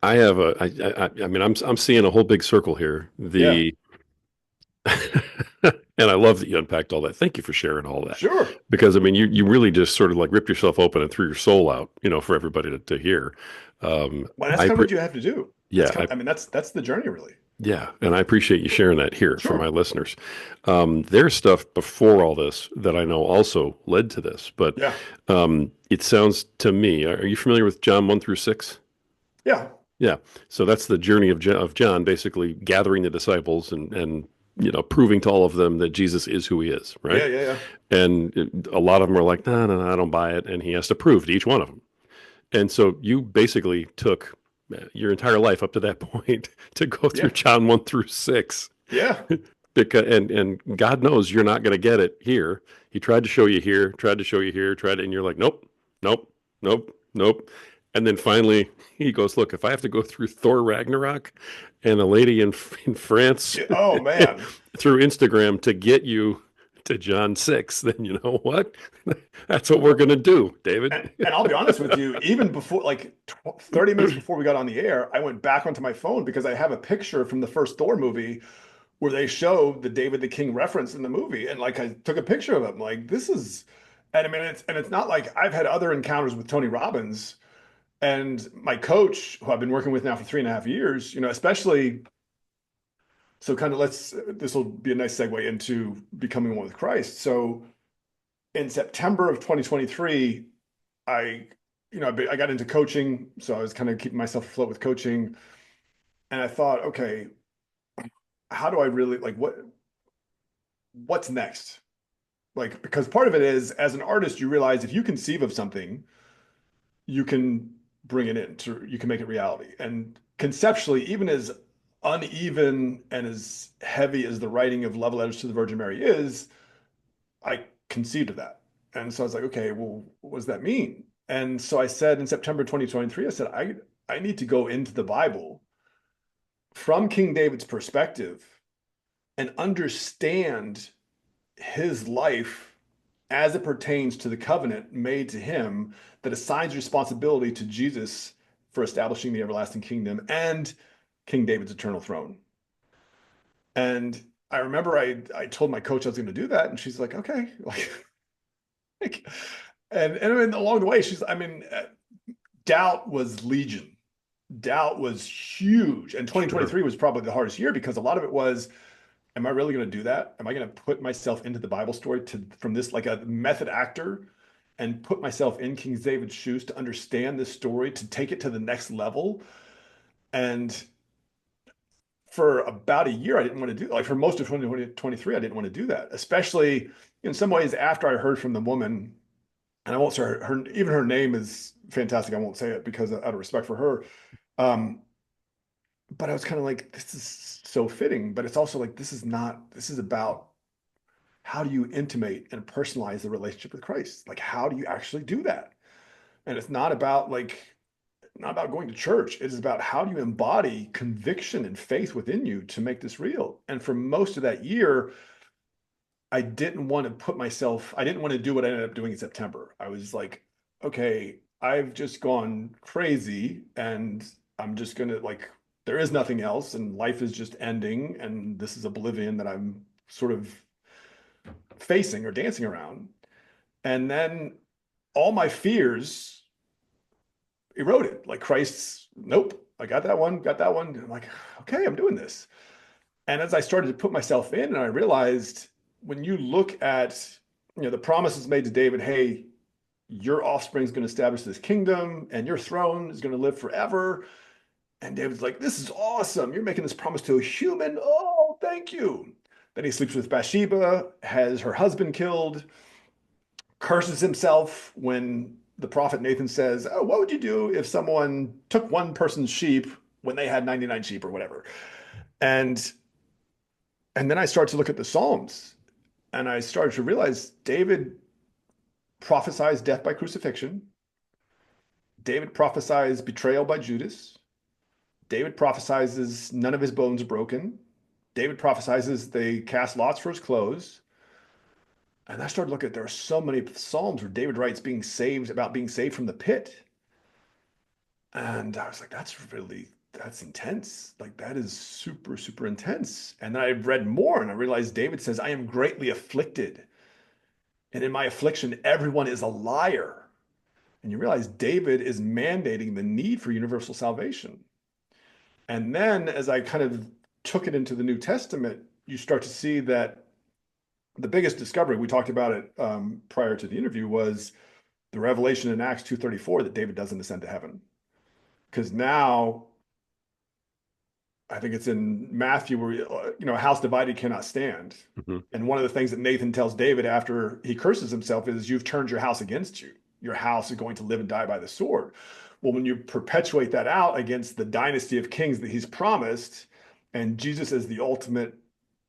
I have I mean, I'm seeing a whole big circle here. Yeah, And I love that you unpacked all that. Thank you for sharing all that. sure. Because I mean, you really just sort of like ripped yourself open and threw your soul out, for everybody to hear. Well, that's I kind of pre what you have to do. Yeah, I That's the journey really. Yeah, and I appreciate you sharing that here for my Sure. listeners. There's stuff before all this that I know also led to this, but Yeah. it sounds to me, are you familiar with John 1 through 6? Yeah. Yeah. So that's the journey of John, basically gathering the disciples and proving to all of them that Jesus is who he is, right? Yeah. Yeah. Yeah. And a lot of them are like, no, no, no, I don't buy it. And he has to prove to each one of them. And so you basically took your entire life up to that point to go through Yeah. John 1 through 6. Yeah. Because and God knows you're not going to get it here. He tried to show you here, tried to show you here, and you're like, nope, nope, nope, nope. And then finally he goes, look, if I have to go through Thor Ragnarok and a lady in France Yeah. Oh man. through Instagram to get you to John 6, then you know what? That's what we're going to do, David. And I'll be honest with you, even before, like 30 minutes before we got on the air, I went back onto my phone because I have a picture from the first Thor movie where they show the David the King reference in the movie. And like I took a picture of it. I'm like, this is, and I mean, it's not like I've had other encounters with Tony Robbins and my coach, who I've been working with now for 3.5 years, especially so kind of this will be a nice segue into becoming one with Christ. So in September of 2023, I, I got into coaching. So I was kind of keeping myself afloat with coaching. And I thought, okay, how do I really like what's next? Like, because part of it is as an artist, you realize if you conceive of something, you can bring it in to, you can make it reality. And conceptually, even as uneven and as heavy as the writing of Love Letters to the Virgin Mary is, I conceived of that. And so I was like, okay, well, what does that mean? And so I said in September 2023, I said, I need to go into the Bible from King David's perspective and understand his life as it pertains to the covenant made to him that assigns responsibility to Jesus for establishing the everlasting kingdom and King David's eternal throne. And I remember I told my coach I was going to do that, and she's like, okay, like, and I mean, along the way, doubt was legion. Doubt was huge, and Sure. 2023 was probably the hardest year because a lot of it was, am I really going to do that? Am I going to put myself into the Bible story from this like a method actor and put myself in King David's shoes to understand this story, to take it to the next level? And for about a year, I didn't want to do like for most of 2023, I didn't want to do that, especially in some ways after I heard from the woman, and I won't say even her name is fantastic. I won't say it because out of respect for her. Um, but I was kind of like, this is so fitting, but it's also like, this is about how do you intimate and personalize the relationship with Christ? Like, how do you actually do that? And it's not about going to church. It is about how do you embody conviction and faith within you to make this real. And for most of that year, I didn't want to do what I ended up doing in September. I was like, okay, I've just gone crazy and I'm just gonna like, there is nothing else and life is just ending. And this is oblivion that I'm sort of facing or dancing around. And then all my fears eroded. Like Christ's, nope, I got that one, got that one. And I'm like, okay, I'm doing this. And as I started to put myself in, and I realized when you look at, the promises made to David, hey, your offspring is going to establish this kingdom and your throne is going to live forever. And David's like, this is awesome. You're making this promise to a human. Oh, thank you. Then he sleeps with Bathsheba, has her husband killed, curses himself when the prophet Nathan says, oh, what would you do if someone took one person's sheep when they had 99 sheep or whatever? And and then I start to look at the Psalms and I started to realize David prophesies death by crucifixion. David prophesies betrayal by Judas. David prophesies none of his bones are broken. David prophesies they cast lots for his clothes. And I started looking at there are so many Psalms where David writes being saved from the pit. And I was like, that's intense. Like, that is super, super intense. And then I read more and I realized David says, I am greatly afflicted. And in my affliction, everyone is a liar. And you realize David is mandating the need for universal salvation. And then as I kind of took it into the New Testament, you start to see that the biggest discovery, we talked about it prior to the interview, was the revelation in Acts 2:34 that David doesn't ascend to heaven. Because now I think it's in Matthew where, a house divided cannot stand. Mhm. And one of the things that Nathan tells David after he curses himself is, you've turned your house against you. Your house is going to live and die by the sword. Well, when you perpetuate that out against the dynasty of kings that he's promised, and Jesus is the ultimate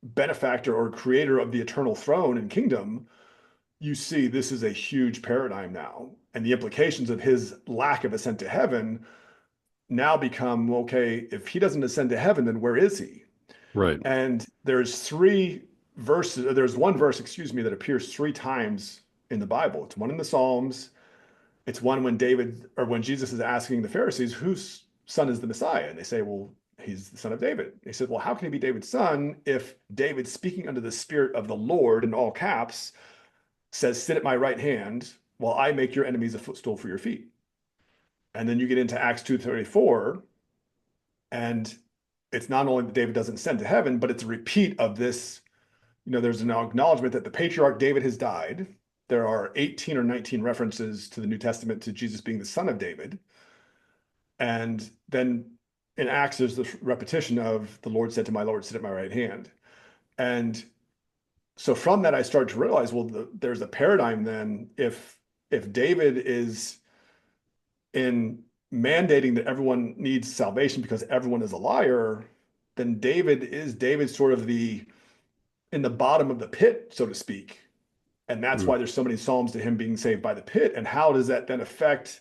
benefactor or creator of the eternal throne and kingdom, you see this is a huge paradigm now. And the implications of his lack of ascent to heaven now become, okay, if he doesn't ascend to heaven, then where is he? Right. And there's one verse, excuse me, that appears three times in the Bible. It's one in the Psalms. It's one when Jesus is asking the Pharisees, whose son is the Messiah? And they say, well, he's the son of David. He said, well, how can he be David's son if David, speaking under the spirit of the Lord in all caps, says, sit at my right hand while I make your enemies a footstool for your feet? And then you get into Acts 2:34, and it's not only that David doesn't ascend to heaven, but it's a repeat of this. There's an acknowledgement that the patriarch David has died. There are 18 or 19 references to the New Testament to Jesus being the son of David. And then in Acts, there's the repetition of the Lord said to my Lord, sit at my right hand. And so from that, I started to realize, well, there's a paradigm then. If David is in mandating that everyone needs salvation because everyone is a liar, then David sort of in the bottom of the pit, so to speak. And that's Mm. why there's so many Psalms to him being saved by the pit. And how does that then affect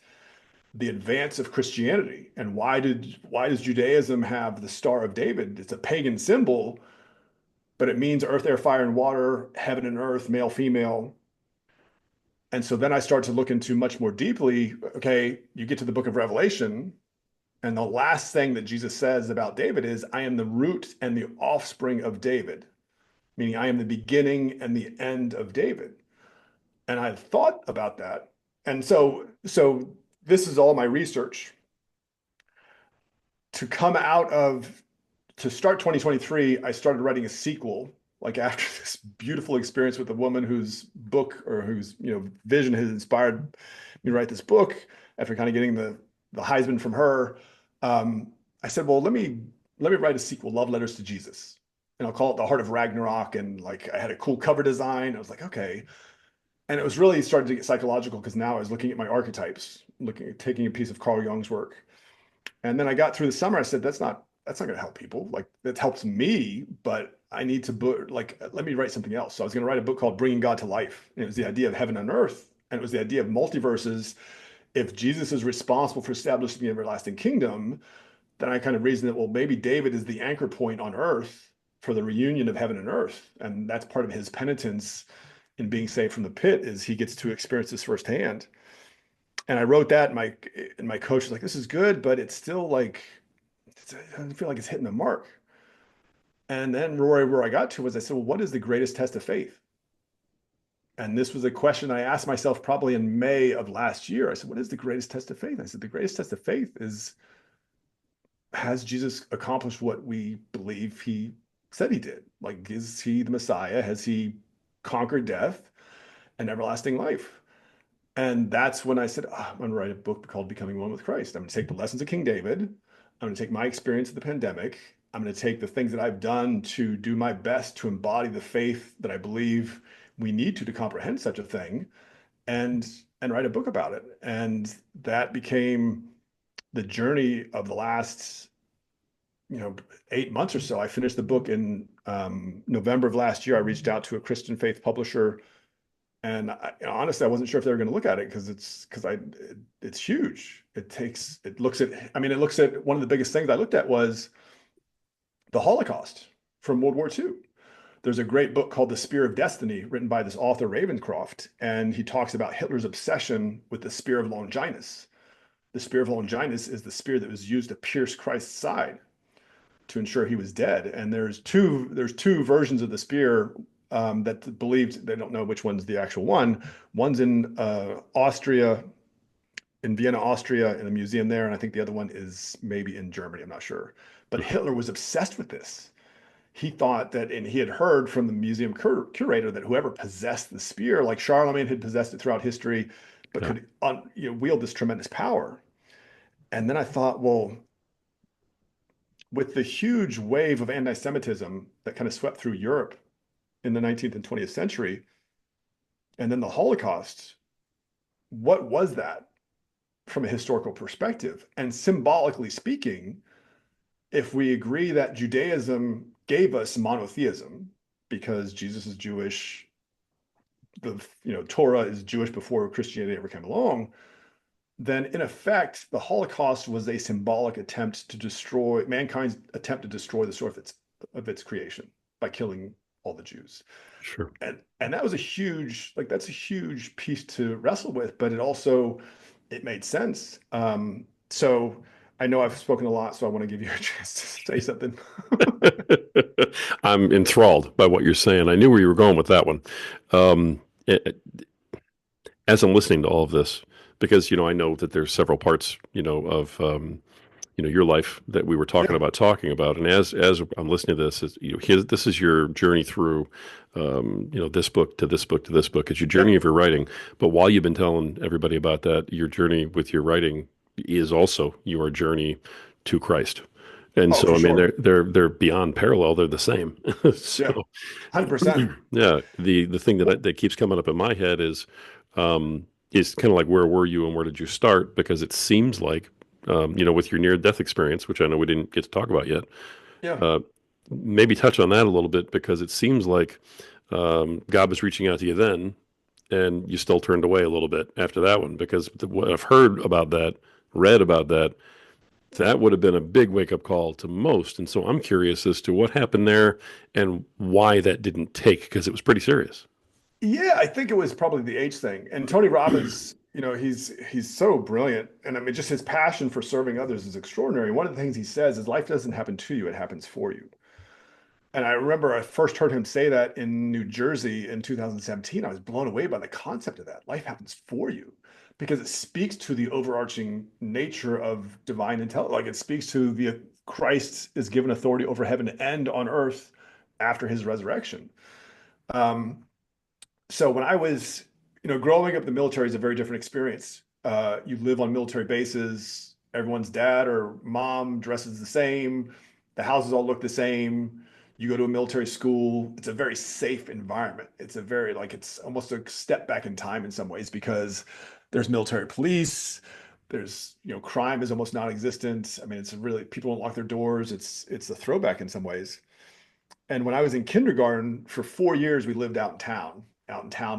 the advance of Christianity? And why does Judaism have the Star of David? It's a pagan symbol, but it means earth, air, fire, and water, heaven and earth, male, female. And so then I start to look into much more deeply. Okay, you get to the book of Revelation, and the last thing that Jesus says about David is, I am the root and the offspring of David, meaning I am the beginning and the end of David. And I thought about that. And so this is all my research to come out of to start 2023. I started writing a sequel, like after this beautiful experience with a woman whose book or whose vision has inspired me to write this book. After kind of getting the Heisman from her, I said, well, let me write a sequel, Love Letters to Jesus, and I'll call it The Heart of Ragnarok. And like I had a cool cover design. I was like, okay. And it was really starting to get psychological because now I was looking at my archetypes, looking at taking a piece of Carl Jung's work. And then I got through the summer. I said, that's not going to help people. Like that helps me, but I need to let me write something else. So I was going to write a book called Bringing God to Life. And it was the idea of heaven and earth. And it was the idea of multiverses. If Jesus is responsible for establishing the everlasting kingdom, then I kind of reasoned that, well, maybe David is the anchor point on earth for the reunion of heaven and earth. And that's part of his penitence in being saved from the pit, is he gets to experience this firsthand. And I wrote that, and my coach was like, this is good, but it's still like, I don't feel like it's hitting the mark. And then Rory, where I got to was I said, well, what is the greatest test of faith? And this was a question I asked myself probably in May of last year. I said, what is the greatest test of faith? I said, the greatest test of faith is, has Jesus accomplished what we believe he said he did? Like, is he the Messiah? Has he conquered death and everlasting life? And that's when I said, I'm going to write a book called Becoming One with Christ. I'm going to take the lessons of King David. I'm going to take my experience of the pandemic. I'm going to take the things that I've done to do my best to embody the faith that I believe we need to comprehend such a thing, and write a book about it. And that became the journey of the last 8 months or so. I finished the book in November of last year. I reached out to a Christian faith publisher, and honestly, I wasn't sure if they were going to look at it it's huge. It looks at one of the biggest things I looked at was the Holocaust from World War II. There's a great book called The Spear of Destiny, written by this author Ravenscroft, and he talks about Hitler's obsession with the spear of Longinus. The spear of Longinus is the spear that was used to pierce Christ's side to ensure he was dead. And there's two versions of the spear that believed, they don't know which one's the actual one. One's in Austria, in Vienna, Austria, in a museum there, and I think the other one is maybe in Germany. I'm not sure. But Hitler was obsessed with this. He thought that, and he had heard from the museum curator that whoever possessed the spear, like Charlemagne had possessed it throughout history, but Yeah, could wield this tremendous power. And then I thought, well, with the huge wave of anti-Semitism that kind of swept through Europe in the 19th and 20th century, and then the Holocaust, what was that from a historical perspective? And symbolically speaking, if we agree that Judaism gave us monotheism because Jesus is Jewish, the Torah is Jewish before Christianity ever came along, then in effect, the Holocaust was a symbolic attempt to destroy mankind's attempt to destroy the source of its creation by killing all the Jews. sure. And that was that's a huge piece to wrestle with, but it made sense. So I know I've spoken a lot, so I want to give you a chance to say something. I'm enthralled by what you're saying. I knew where you were going with that one. Um, it, as I'm listening to all of this, because I know that there's several parts, of your life that we were Yeah. talking about, and as I'm listening to this, this is your journey through, this book to this book to this book. It's your journey Yep. of your writing. But while you've been telling everybody about that, your journey with your writing is also your journey to Christ. And Oh, so, for I mean, sure. they're beyond parallel. They're the same. Yeah. So, 100%. yeah, the thing that keeps coming up in my head is kind of like, where were you and where did you start? Because it seems like, with your near death experience, which I know we didn't get to talk about yet, Yeah. uh, maybe touch on that a little bit, because it seems like God was reaching out to you then, and you still turned away a little bit after that one. Because what I've heard about that, read about that, that would have been a big wake up call to most. And so I'm curious as to what happened there and why that didn't take, because it was pretty serious. Yeah, I think it was probably the age thing. And Tony Robbins, he's so brilliant. And I mean, just his passion for serving others is extraordinary. One of the things he says is life doesn't happen to you, it happens for you. And I remember I first heard him say that in New Jersey in 2017. I was blown away by the concept of that. Life happens for you because it speaks to the overarching nature of divine intelligence. Like it speaks to the Christ is given authority over heaven and on earth after his resurrection. Um, so when I was, growing up in the military is a very different experience. You live on military bases. Everyone's dad or mom dresses the same. The houses all look the same. You go to a military school. It's a very safe environment. It's a very like it's almost a step back in time in some ways because there's military police. There's crime is almost non-existent. I mean, it's really people don't lock their doors. It's a throwback in some ways. And when I was in kindergarten, for 4 years, we lived out in town,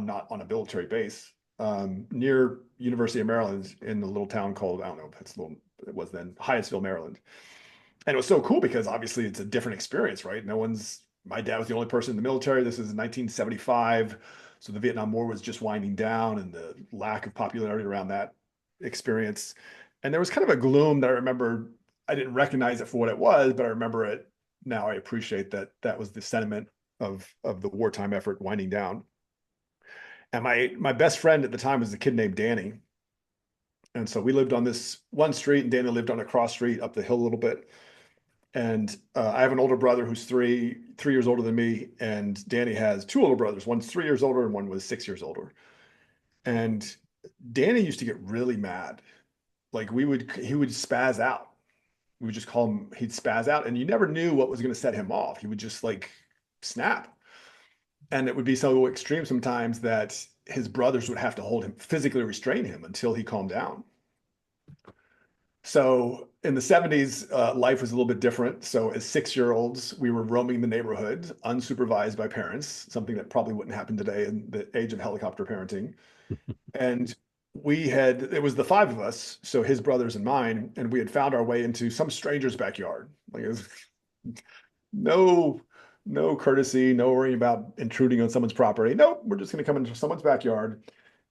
not on a military base, near University of Maryland in a little town called, I don't know, it's a little, it was then Hyattsville, Maryland. And it was so cool because obviously it's a different experience, right? My dad was the only person in the military. This is 1975. So the Vietnam War was just winding down and the lack of popularity around that experience. And there was kind of a gloom that I remember. I didn't recognize it for what it was, but I remember it now. I appreciate that that was the sentiment of the wartime effort winding down. And my best friend at the time was a kid named Danny. And so we lived on this one street, and Danny lived on a cross street up the hill a little bit. And I have an older brother who's three years older than me, and Danny has two older brothers. One's 3 years older, and one was 6 years older. And Danny used to get really mad. Like he would spaz out. We would just call him. He'd spaz out, and you never knew what was going to set him off. He would just like snap, and it would be so extreme sometimes that his brothers would have to hold him, physically restrain him until he calmed down. So in the 70s, life was a little bit different. So as 6 year olds, we were roaming the neighborhood unsupervised by parents, something that probably wouldn't happen today in the age of helicopter parenting. And it was the five of us, so his brothers and mine, and we had found our way into some stranger's backyard. Like it was no, no courtesy, no worrying about intruding on someone's property. Nope, we're just going to come into someone's backyard.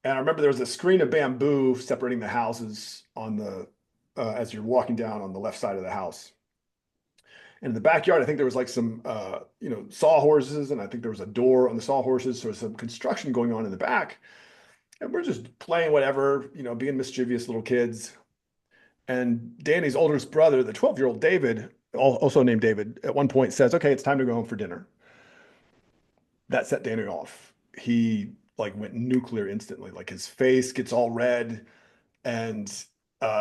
And I remember there was a screen of bamboo separating the houses on the as you're walking down on the left side of the house. And in the backyard, I think there was like some sawhorses, and I think there was a door on the sawhorses. So there's some construction going on in the back. And we're just playing whatever, being mischievous little kids. And Danny's oldest brother, the 12-year-old David, also named David, at one point says, "Okay, it's time to go home for dinner." That set Danny off. He like went nuclear instantly. Like his face gets all red and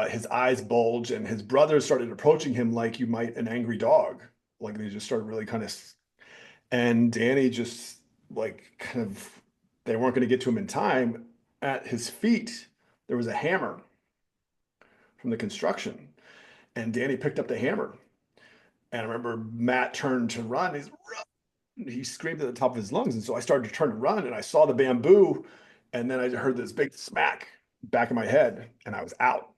his eyes bulge, and his brothers started approaching him like you might an angry dog. Like they just started really kind of, and Danny just like kind of, they weren't going to get to him in time. At his feet, there was a hammer from the construction, and Danny picked up the hammer. And I remember Matt turned to run. He screamed at the top of his lungs. And so I started to turn to run, and I saw the bamboo. And then I heard this big smack back of my head, and I was out.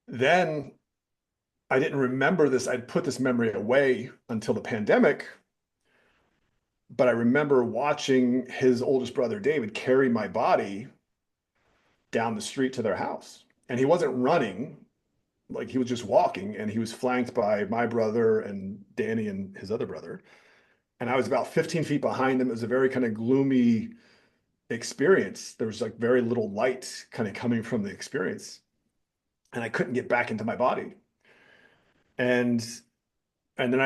Then I didn't remember this. I'd put this memory away until the pandemic. But I remember watching his oldest brother, David, carry my body down the street to their house. and he wasn't running, like he was just walking, and he was flanked by my brother and Danny and his other brother. And I was about 15 feet behind him. It was a very kind of gloomy experience. There was like very little light kind of coming from the experience, and I couldn't get back into my body. And and then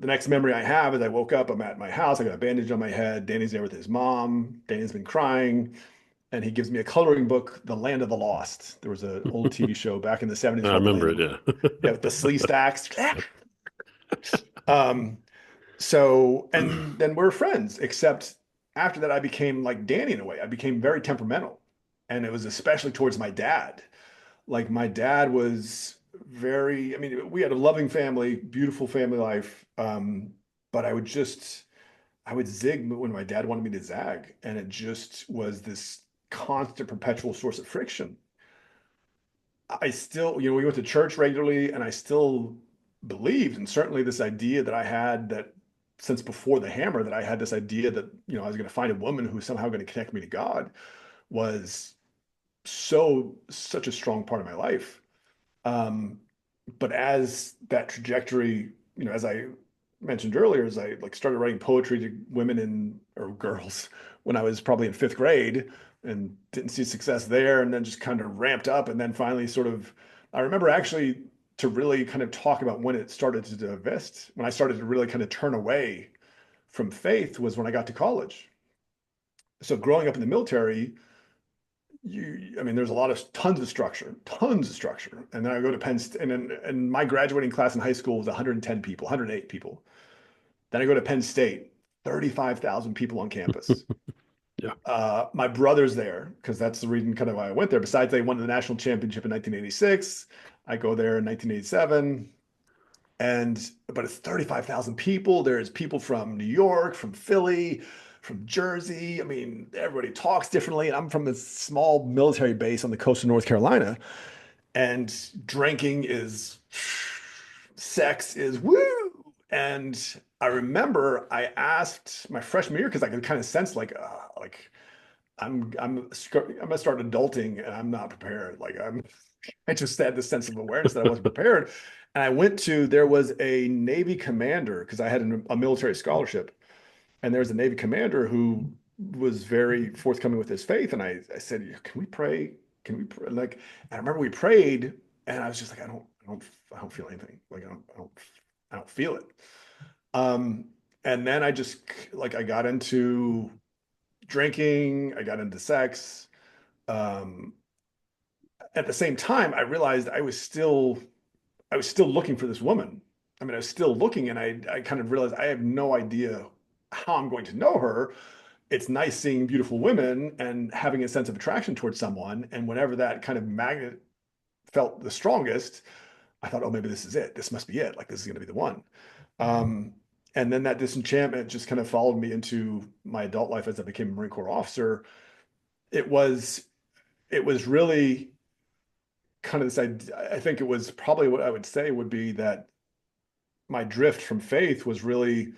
the next memory I have is I woke up, I'm at my house, I got a bandage on my head. Danny's there with his mom. Danny's been crying, and he gives me a coloring book, The Land of the Lost. There was an old TV show back in the 70s I called The Land remember of it. the Yeah. Yeah, with the slee stacks. Yep. Um, so, and then we're friends, except after that, I became like Danny in a way. I became very temperamental. And it was especially towards my dad. Like my dad was very, I mean, we had a loving family, beautiful family life. But I would zig when my dad wanted me to zag. And it just was this constant, perpetual source of friction. I still, we went to church regularly, and I still believed, and certainly this idea that I had that since before the hammer, that I had this idea that, I was going to find a woman who was somehow going to connect me to God was such a strong part of my life. Um, but as that trajectory, as I mentioned earlier, as I like started writing poetry to women or girls when I was probably in fifth grade and didn't see success there, and then just kind of ramped up, and then finally sort of, I remember actually to really kind of talk about when it started to divest, when I started to really kind of turn away from faith was when I got to college. So growing up in the military, I mean, there's a lot of tons of structure. And then I go to Penn State, and my graduating class in high school was 110 people, 108 people. Then I go to Penn State, 35,000 people on campus. Yeah. My brother's there because that's the reason kind of why I went there. Besides, they won the national championship in 1986. I go there in 1987. But it's 35,000 people. There's people from New York, from Philly, from Jersey. I mean, everybody talks differently. And I'm from this small military base on the coast of North Carolina, and drinking is sex is woo. And I remember I asked my freshman year because I could kind of sense like I'm gonna start adulting, and I'm not prepared. I just had this sense of awareness that I wasn't prepared. And there was a Navy commander because I had a military scholarship, and there was a Navy commander who was very forthcoming with his faith. And I said, "Yeah, can we pray? Can we pray?" Like, and I remember we prayed, and I was just like, I don't feel anything. Like, I don't feel it. Um, and then I just I got into drinking, I got into sex. Um, at the same time, I realized I was still looking for this woman. I mean, I was still looking, and I kind of realized I have no idea how I'm going to know her. It's nice seeing beautiful women and having a sense of attraction towards someone. And whenever that kind of magnet felt the strongest, I thought, oh, maybe this is it. This must be it. Like, this is going to be the one. Um, and then that disenchantment just kind of followed me into my adult life as I became a Marine Corps officer. It was, it was really kind of this idea. I think it was probably what I would say would be that my drift from faith was really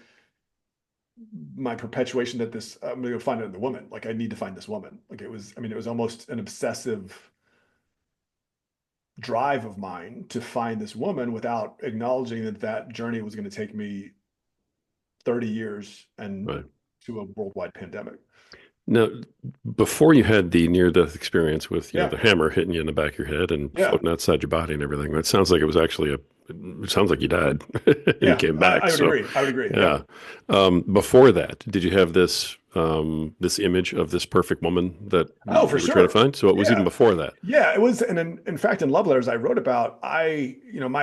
my perpetuation that I'm going to find another woman. Like, I need to find this woman. Like, it was, I mean, it was almost an obsessive drive of mine to find this woman without acknowledging that that journey was going to take me 30 years and Right. to a worldwide pandemic. Now, before you had the near-death experience with, Yeah. the hammer hitting you in the back of your head and Yeah. floating outside your body and everything, it sounds like it was actually it sounds like you died and you Yeah. came back. I would So, agree. I would agree. yeah. Yep. Before that, did you have this image of this perfect woman that Oh, for you were trying to sure. find? So it was even Yeah. before that. Yeah, it was, and in fact, in love letters, I wrote about my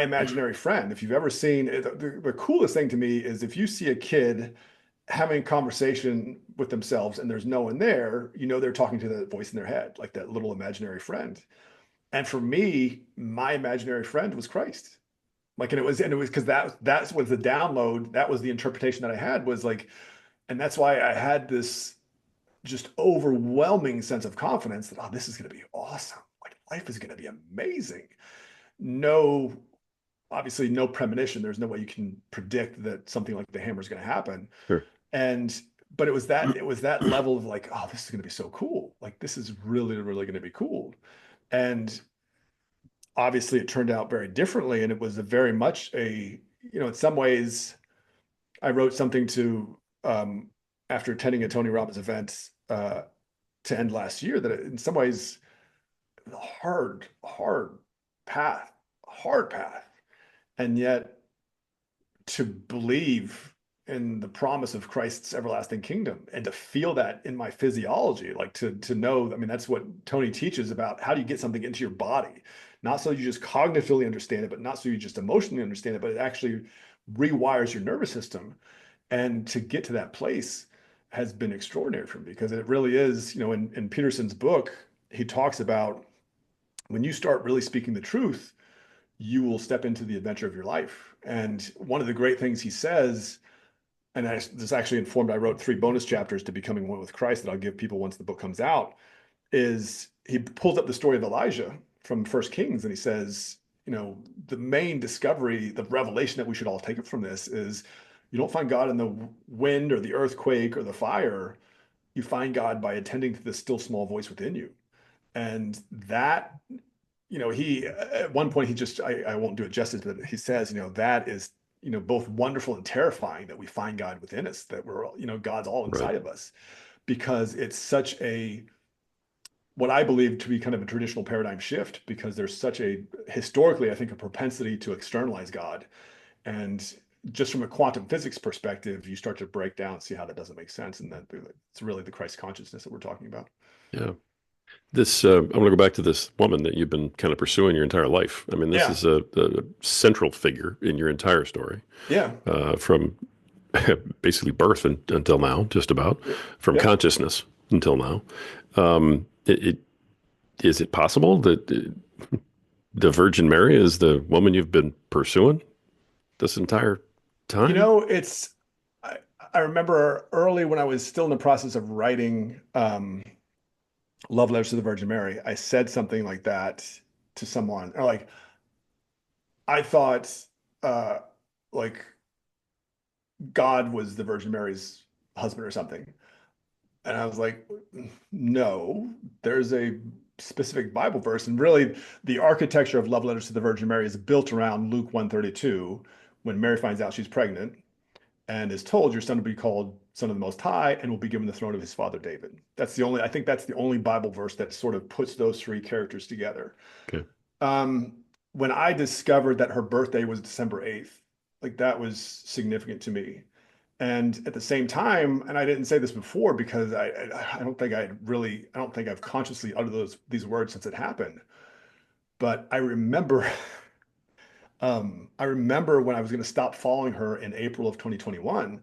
imaginary friend. If you've ever seen it, the coolest thing to me is if you see a kid having a conversation with themselves and there's no one there, they're talking to the voice in their head, like that little imaginary friend. And for me, my imaginary friend was Christ. Like, and it was because that was the download. That was the interpretation that I had was like, and that's why I had this just overwhelming sense of confidence that, oh, this is going to be awesome. Like, life is going to be amazing. No, obviously, no premonition. There's no way you can predict that something like the hammer is going to happen. Sure. And, but it was that level of like, oh, this is going to be so cool. Like, this is really, really going to be cool. And obviously it turned out very differently, and it was a very much in some ways, I wrote something to after attending a Tony Robbins event to end last year that in some ways hard path, hard path, and yet to believe in the promise of Christ's everlasting kingdom and to feel that in my physiology, like to know, I mean, that's what Tony teaches about how do you get something into your body, not so you just cognitively understand it, but not so you just emotionally understand it, but it actually rewires your nervous system. And to get to that place has been extraordinary for me because it really is, in Peterson's book, he talks about when you start really speaking the truth, you will step into the adventure of your life. And one of the great things he says, and this actually informed, I wrote 3 bonus chapters to Becoming One with Christ that I'll give people once the book comes out, is he pulls up the story of Elijah from First Kings and he says, the main discovery, the revelation that we should all take from this is you don't find God in the wind or the earthquake or the fire. You find God by attending to the still small voice within you. And that, he at one point I won't do it justice, but he says, that is, both wonderful and terrifying that we find God within us, that we're, God's all Right. inside of us, because it's such what I believe to be kind of a traditional paradigm shift, because there's such historically, I think, a propensity to externalize God. And just from a quantum physics perspective, you start to break down, see how that doesn't make sense. And that it's really the Christ consciousness that we're talking about. Yeah. I want to go back to this woman that you've been kind of pursuing your entire life. I mean, this Yeah. is a central figure in your entire story, Yeah. from basically birth until now, just about, from Yep. consciousness until now. Is it possible that the Virgin Mary is the woman you've been pursuing this entire time? It's I, I remember early when I was still in the process of writing Love Letters to the Virgin Mary, I said something like that to someone, or like I thought uh like God was the Virgin Mary's husband or something. And I was like, no, there's a specific Bible verse. And really, the architecture of Love Letters to the Virgin Mary is built around Luke 132, when Mary finds out she's pregnant and is told, your son will be called Son of the Most High and will be given the throne of his father David. I think that's the only Bible verse that sort of puts those three characters together. Okay. Um, when I discovered that her birthday was December 8th, like that was significant to me. And at the same time, and I didn't say this before because I don't think I don't think I've consciously uttered these words since it happened. But I remember when I was going to stop following her in April of 2021.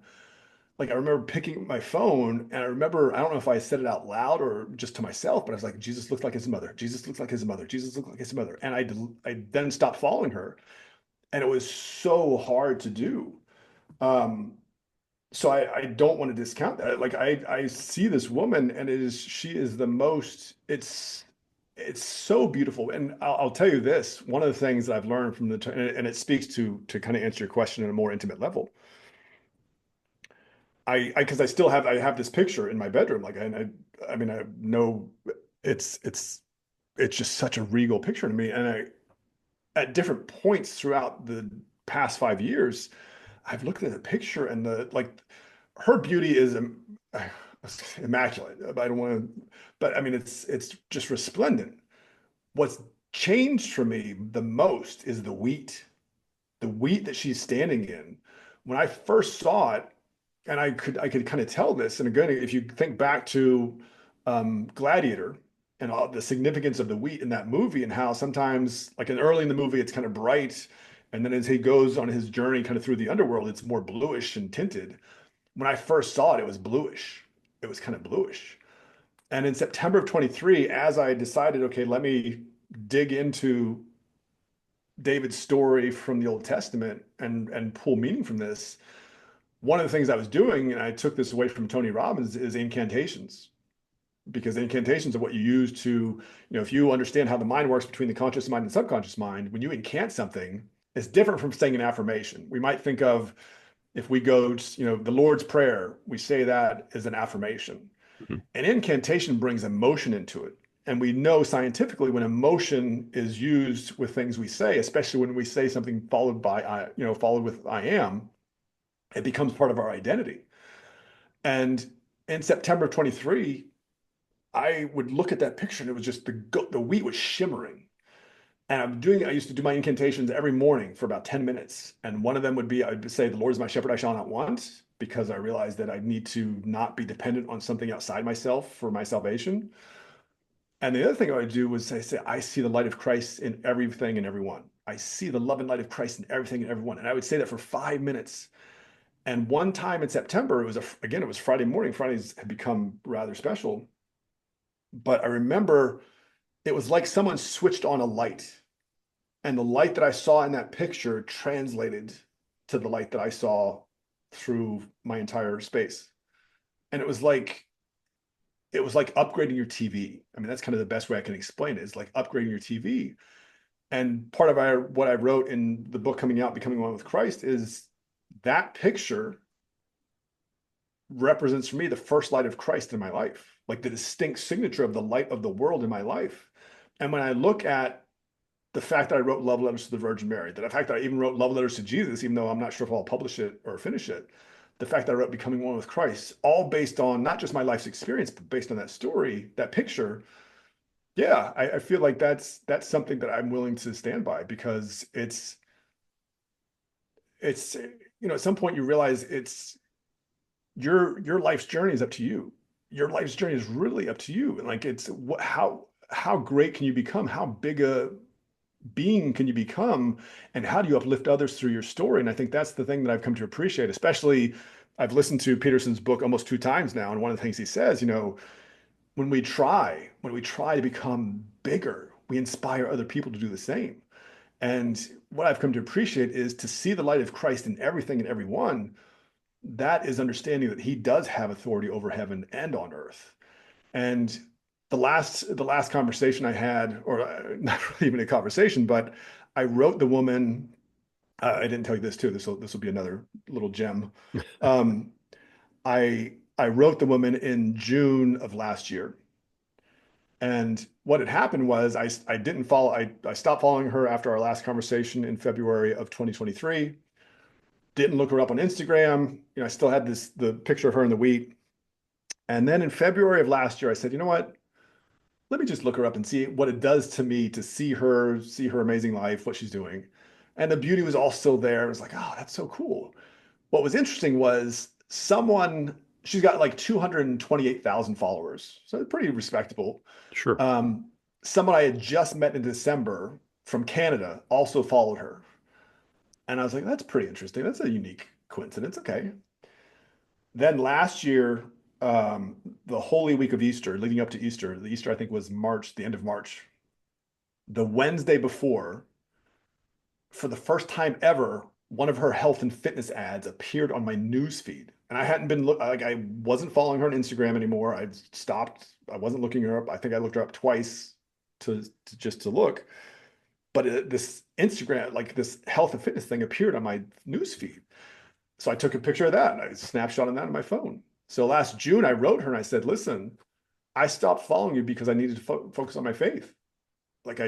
Like I remember picking up my phone, and I don't know if I said it out loud or just to myself, but I was like, Jesus looks like his mother. Jesus looks like his mother. Jesus looks like his mother. And I then stopped following her, and it was so hard to do. Um, so I don't want to discount that. Like I see this woman and she is the most, it's so beautiful. And I'll tell you this, one of the things that I've learned from and it speaks to kind of answer your question at a more intimate level. Because I have this picture in my bedroom. Like, I mean, I know it's just such a regal picture to me. And at different points throughout the past 5 years, I've looked at the picture and her beauty is immaculate. I don't want to, but I mean, it's just resplendent. What's changed for me the most is the wheat that she's standing in. When I first saw it, and I could kind of tell this. And again, if you think back to Gladiator and all the significance of the wheat in that movie, and how sometimes, like early in the movie, it's kind of bright, and then as he goes on his journey kind of through the underworld, it's more bluish and tinted. When I first saw it, it was bluish. It was kind of bluish. And in September of 23, as I decided, okay, let me dig into David's story from the Old Testament and pull meaning from this, one of the things I was doing, and I took this away from Tony Robbins, is incantations. Because incantations are what you use to, if you understand how the mind works between the conscious mind and subconscious mind, when you incant something, it's different from saying an affirmation. We might think of, if we go, the Lord's Prayer, we say that as an affirmation. Mhm. An incantation brings emotion into it. And we know scientifically when emotion is used with things we say, especially when we say something followed by followed with I am, it becomes part of our identity. And in September of 23, I would look at that picture and it was just the wheat was shimmering. And I used to do my incantations every morning for about 10 minutes. And one of them would be, I'd say, the Lord is my shepherd, I shall not want, because I realized that I need to not be dependent on something outside myself for my salvation. And the other thing I would do was say, I see the light of Christ in everything and everyone. I see the love and light of Christ in everything and everyone. And I would say that for 5 minutes. And one time in September, it was Friday morning. Fridays had become rather special. But I remember it was like someone switched on a light. And the light that I saw in that picture translated to the light that I saw through my entire space. And it was like upgrading your TV. I mean, that's kind of the best way I can explain it. It's like upgrading your TV. And part of what I wrote in the book coming out, Becoming One with Christ, is that picture represents for me the first light of Christ in my life, like the distinct signature of the light of the world in my life. And when I look at the fact that I wrote love letters to the Virgin Mary, the fact that I even wrote love letters to Jesus, even though I'm not sure if I'll publish it or finish it, the fact that I wrote Becoming One with Christ, all based on not just my life's experience, but based on that story, that picture. Yeah, I feel like that's something that I'm willing to stand by because it's at some point you realize it's your life's journey is up to you. Your life's journey is really up to you. And like it's how great can you become? How big a being can you become? And how do you uplift others through your story? And I think that's the thing that I've come to appreciate, especially I've listened to Peterson's book almost 2 times now. And one of the things he says, when we try to become bigger, we inspire other people to do the same. And what I've come to appreciate is to see the light of Christ in everything and everyone. That is understanding that he does have authority over heaven and on earth. And the last conversation I had, or not really even a conversation, but I wrote the woman. I didn't tell you this too. This will be another little gem. Um, I wrote the woman in June of last year, and what had happened was I didn't follow. I stopped following her after our last conversation in February of 2023. Didn't look her up on Instagram. I still had the picture of her in the wheat. And then in February of last year, I said, you know what? Let me just look her up and see what it does to me to see her amazing life, what she's doing. And the beauty was also there. It was like, oh, that's so cool. What was interesting was she's got like 228,000 followers. So pretty respectable. Sure. Um, Someone I had just met in December from Canada also followed her. And I was like, that's pretty interesting. That's a unique coincidence. Okay. Then last year, the Holy Week of Easter, leading up to Easter, the Easter I think was March, the end of March. The Wednesday before, for the first time ever, one of her health and fitness ads appeared on my news feed. And I hadn't been like I wasn't following her on Instagram anymore. I'd stopped. I wasn't looking her up. I think I looked her up twice to just to look. But this Instagram, like this health and fitness thing, appeared on my news feed. So I took a picture of that and I snapshot on that on my phone. So last June, I wrote her and I said, listen, I stopped following you because I needed to focus on my faith. Like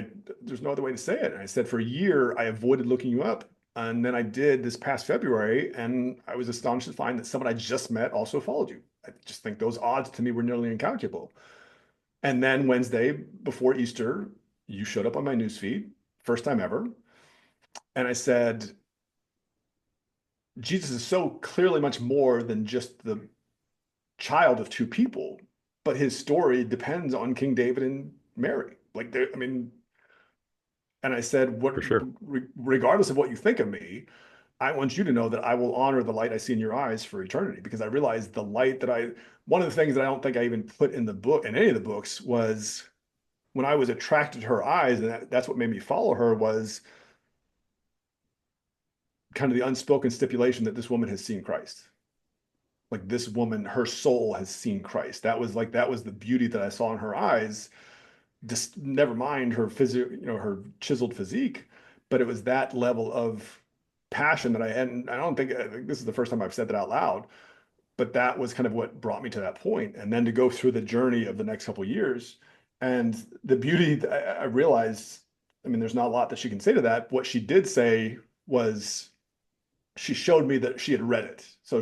there's no other way to say it. And I said, for a year, I avoided looking you up. And then I did this past February, and I was astonished to find that someone I just met also followed you. I just think those odds to me were nearly incalculable. And then Wednesday before Easter, you showed up on my newsfeed, first time ever. And I said, Jesus is so clearly much more than just the child of two people, but his story depends on King David and Mary. I mean, and I said, For sure. regardless of what you think of me, I want you to know that I will honor the light I see in your eyes for eternity, because I realized the light one of the things that I don't think I even put in the book, in any of the books, was when I was attracted to her eyes, and that's what made me follow her, was kind of the unspoken stipulation that this woman has seen Christ. Like this woman, her soul has seen Christ. That was the beauty that I saw in her eyes. Just never mind her her chiseled physique, but it was that level of passion that I hadn't. I think this is the first time I've said that out loud, but that was kind of what brought me to that point. And then to go through the journey of the next couple of years, And the beauty I realized, I mean, there's not a lot that she can say to that. What she did say was she showed me that she had read it. So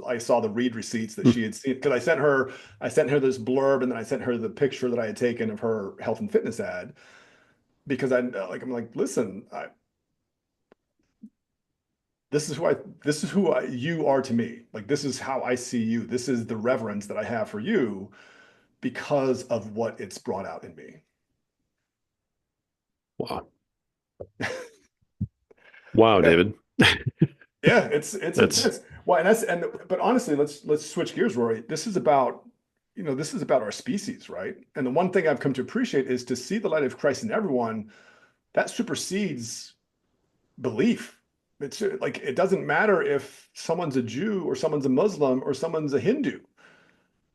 I saw the read receipts that she had seen because I sent her this blurb and then I sent her the picture that I had taken of her health and fitness ad because I'm like, listen, this is you are to me. Like, this is how I see you. This is the reverence that I have for you because of what it's brought out in me. Wow. Wow, Yeah. David. Yeah, it's That's intense. Well, and but honestly, let's switch gears, Rory. This is about our species, right? And the one thing I've come to appreciate is to see the light of Christ in everyone, that supersedes belief. It's like it doesn't matter if someone's a Jew or someone's a Muslim or someone's a Hindu.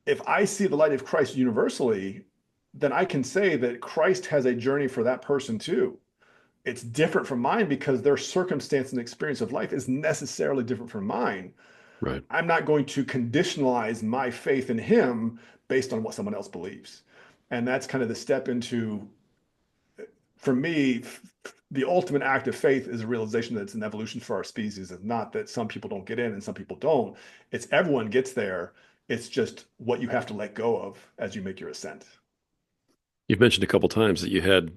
If I see the light of Christ universally, then I can say that Christ has a journey for that person too. It's different from mine because their circumstance and experience of life is necessarily different from mine. right. I'm not going to conditionalize my faith in him based on what someone else believes. And that's kind of the step into, for me, the ultimate act of faith is a realization that it's an evolution for our species. It's not that some people don't get in and some people don't. It's everyone gets there. It's just what you have to let go of as you make your ascent. You've mentioned a couple times that you had,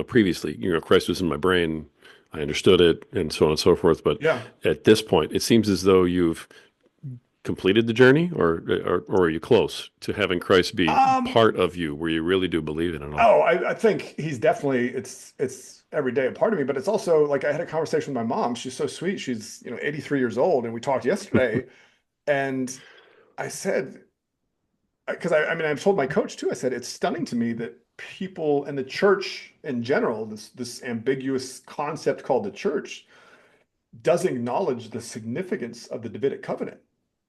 previously, Christ was in my brain. I understood it and so on and so forth. But Yeah. at this point, it seems as though you've completed the journey or are you close to having Christ be Um, part of you where you really do believe it and all? Oh, I think he's definitely it's every day a part of me, but it's also like I had a conversation with my mom. She's so sweet. She's, 83 years old, and we talked yesterday, and I said, because I mean I've told my coach too, I said it's stunning to me that people and the church in general, this ambiguous concept called the church, doesn't acknowledge the significance of the Davidic covenant.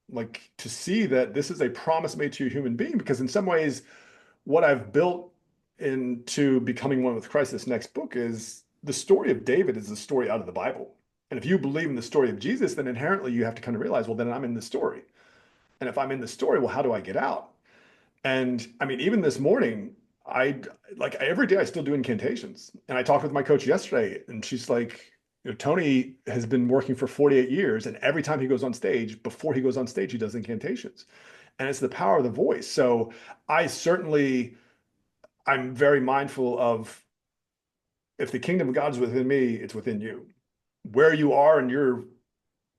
Like to see that this is a promise made to a human being, because in some ways what I've built into becoming one with Christ, this next book, is the story of David is the story out of the Bible. And if you believe in the story of Jesus, then inherently you have to kind of realize, well, then I'm in the story. And if I'm in the story, well, how do I get out? And I mean, even this morning, I like every day I still do incantations. And I talked with my coach yesterday, and she's like, Tony has been working for 48 years, and every time he goes on stage, before he goes on stage, he does incantations. And it's the power of the voice. So I certainly I'm very mindful of if the kingdom of God is within me, it's within you. Where you are in your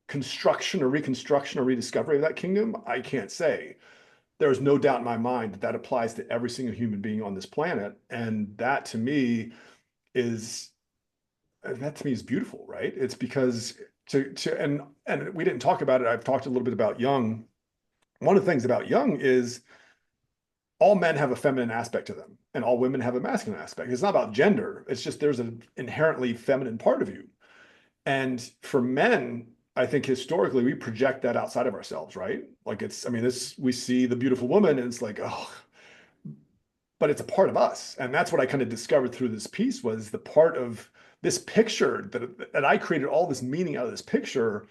construction or reconstruction or rediscovery of that kingdom, I can't say. There is no doubt in my mind that that applies to every single human being on this planet. And is that to me is beautiful, right? It's because and we didn't talk about it. I've talked a little bit about Jung. One of the things about Jung is all men have a feminine aspect to them and all women have a masculine aspect. It's not about gender. It's just there's an inherently feminine part of you. And for men, I think historically we project that outside of ourselves, right? Like I mean, we see the beautiful woman and it's like, oh, but it's a part of us. And that's what I kind of discovered through this piece was the part of this picture that I created all this meaning out of this picture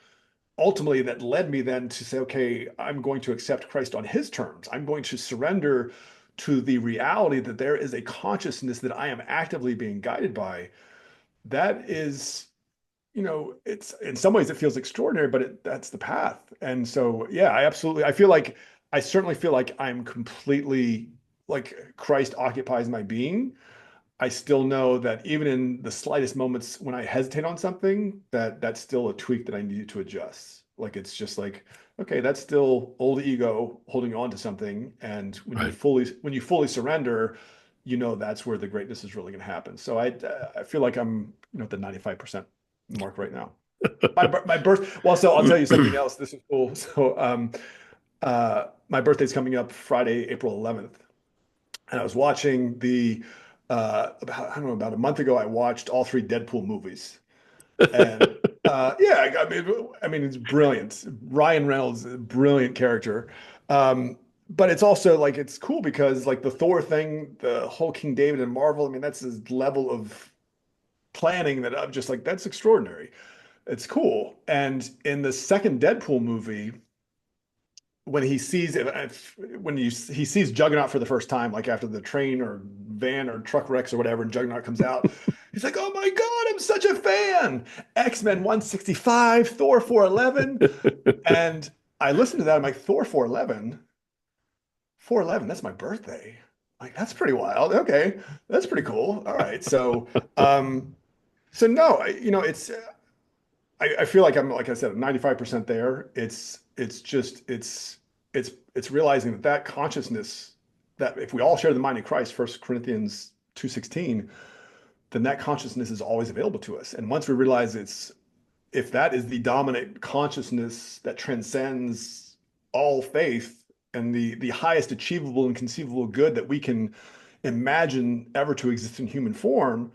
ultimately that led me then to say, okay, I'm going to accept Christ on his terms. I'm going to surrender to the reality that there is a consciousness that I am actively being guided by. That is, it's in some ways it feels extraordinary, but that's the path. And so, yeah, I certainly feel like I'm completely like Christ occupies my being. I still know that even in the slightest moments when I hesitate on something, that's still a tweak that I need to adjust. Like it's just like, okay, that's still old ego holding on to something. And Right. when you fully surrender, that's where the greatness is really going to happen. So I feel like I'm at the 95% mark right now. My birth. Well, so I'll tell you something else. This is cool. So my birthday's coming up Friday, April 11th, and I was watching about I don't know about a month ago. I watched all three Deadpool movies, and yeah, I mean it's brilliant. Ryan Reynolds, a brilliant character. But it's also like it's cool because like the Thor thing, the whole King David and Marvel. I mean that's his level of planning that I'm just like that's extraordinary. It's cool. And in the second Deadpool movie, when he sees Juggernaut for the first time, like after the train or van or truck wrecks or whatever, and Juggernaut comes out. He's like, "Oh my God, I'm such a fan! X-Men 165, Thor 411." And I listened to that. I'm like, Thor 411? 411, that's my birthday. Like, that's pretty wild. Okay, that's pretty cool. All right. So no, it's I feel like I'm, like I said, 95% there. It's realizing that consciousness, that if we all share the mind of Christ, 1 Corinthians 2:16, then that consciousness is always available to us. And once we realize if that is the dominant consciousness that transcends all faith and the highest achievable and conceivable good that we can imagine ever to exist in human form,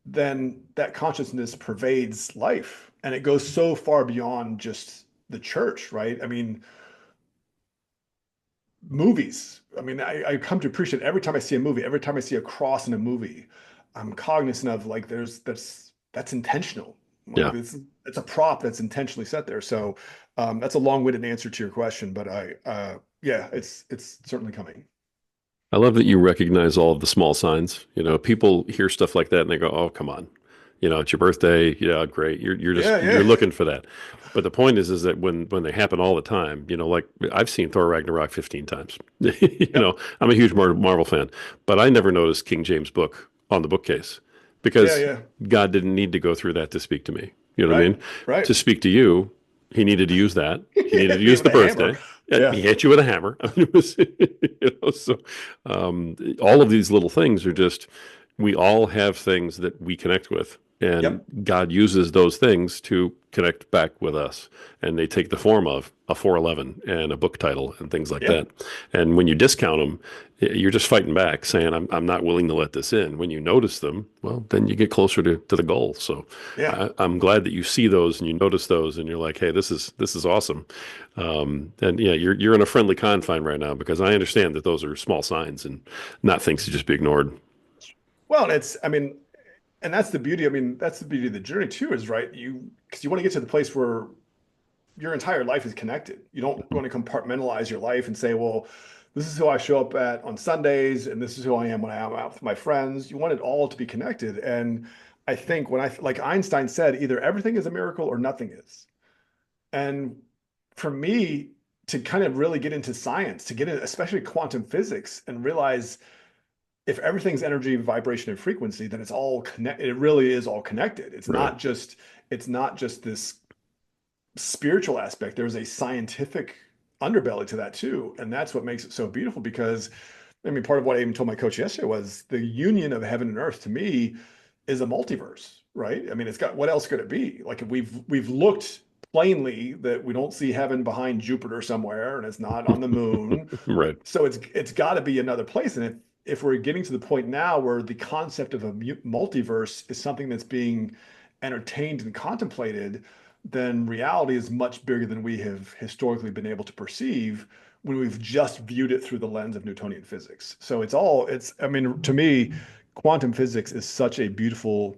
then that consciousness pervades life, and it goes so far beyond just the church, right? I mean, movies. I mean, I come to appreciate every time I see a movie, every time I see a cross in a movie, I'm cognizant of like that's intentional. Like Yeah. this, it's a prop that's intentionally set there. So that's a long-winded answer to your question, but yeah, it's certainly coming. I love that you recognize all of the small signs. People hear stuff like that and they go, "Oh, come on. It's your birthday. Yeah, great. Yeah, You're yeah, looking for that." But the point is that when they happen all the time, like I've seen Thor Ragnarok 15 times. yep, I'm a huge Marvel fan, but I never noticed King James book on the bookcase yeah, because yeah. God didn't need to go through that to speep to me. You know what I Right, mean? right. To speak to you, he needed to use that. He needed to Be use with the a hammer. birthday. And Yeah, he hit you with a hammer. I mean, it was, so all of these little things are just, we all have things that we connect with. And yep, God uses those things to connect back with us. And they take the form of a 411 and a book title and things like yeah, that. And when you discount them, you're just fighting back, saying, I'm not willing to let this in. When you notice them, well, then you get closer to the goal. So yeah. I'm glad that you see those and you notice those and you're like, hey, this is awesome. And yeah, you're in a friendly confine right now because I understand that those are small signs and not things to just be ignored. Well, I mean, and that's the beauty. I mean, that's the beauty of the journey too, is right. Because you want to get to the place where your entire life is connected. You don't want to compartmentalize your life and say, well, this is who I show up at on Sundays, and this is who I am when I am out with my friends. You want it all to be connected. And I think like Einstein said, either everything is a miracle or nothing is. And for me, to kind of really get into science, to get into especially quantum physics and realize if everything's energy, vibration, and frequency, then it's all connected. It really is all connected. Right. It's not just this spiritual aspect. There's a scientific underbelly to that too. And that's what makes it so beautiful because I mean, part of what I even told my coach yesterday was the union of heaven and earth to me is a multiverse, right? I mean, it's got what else could it be? Like we've looked plainly that we don't see heaven behind Jupiter somewhere and it's not on the moon. Right. So it's got to be another place. And if we're getting to the point now where the concept of a multiverse is something that's being entertained and contemplated, then reality is much bigger than we have historically been able to perceive when we've just viewed it through the lens of Newtonian physics. So I mean, to me, quantum physics is such a beautiful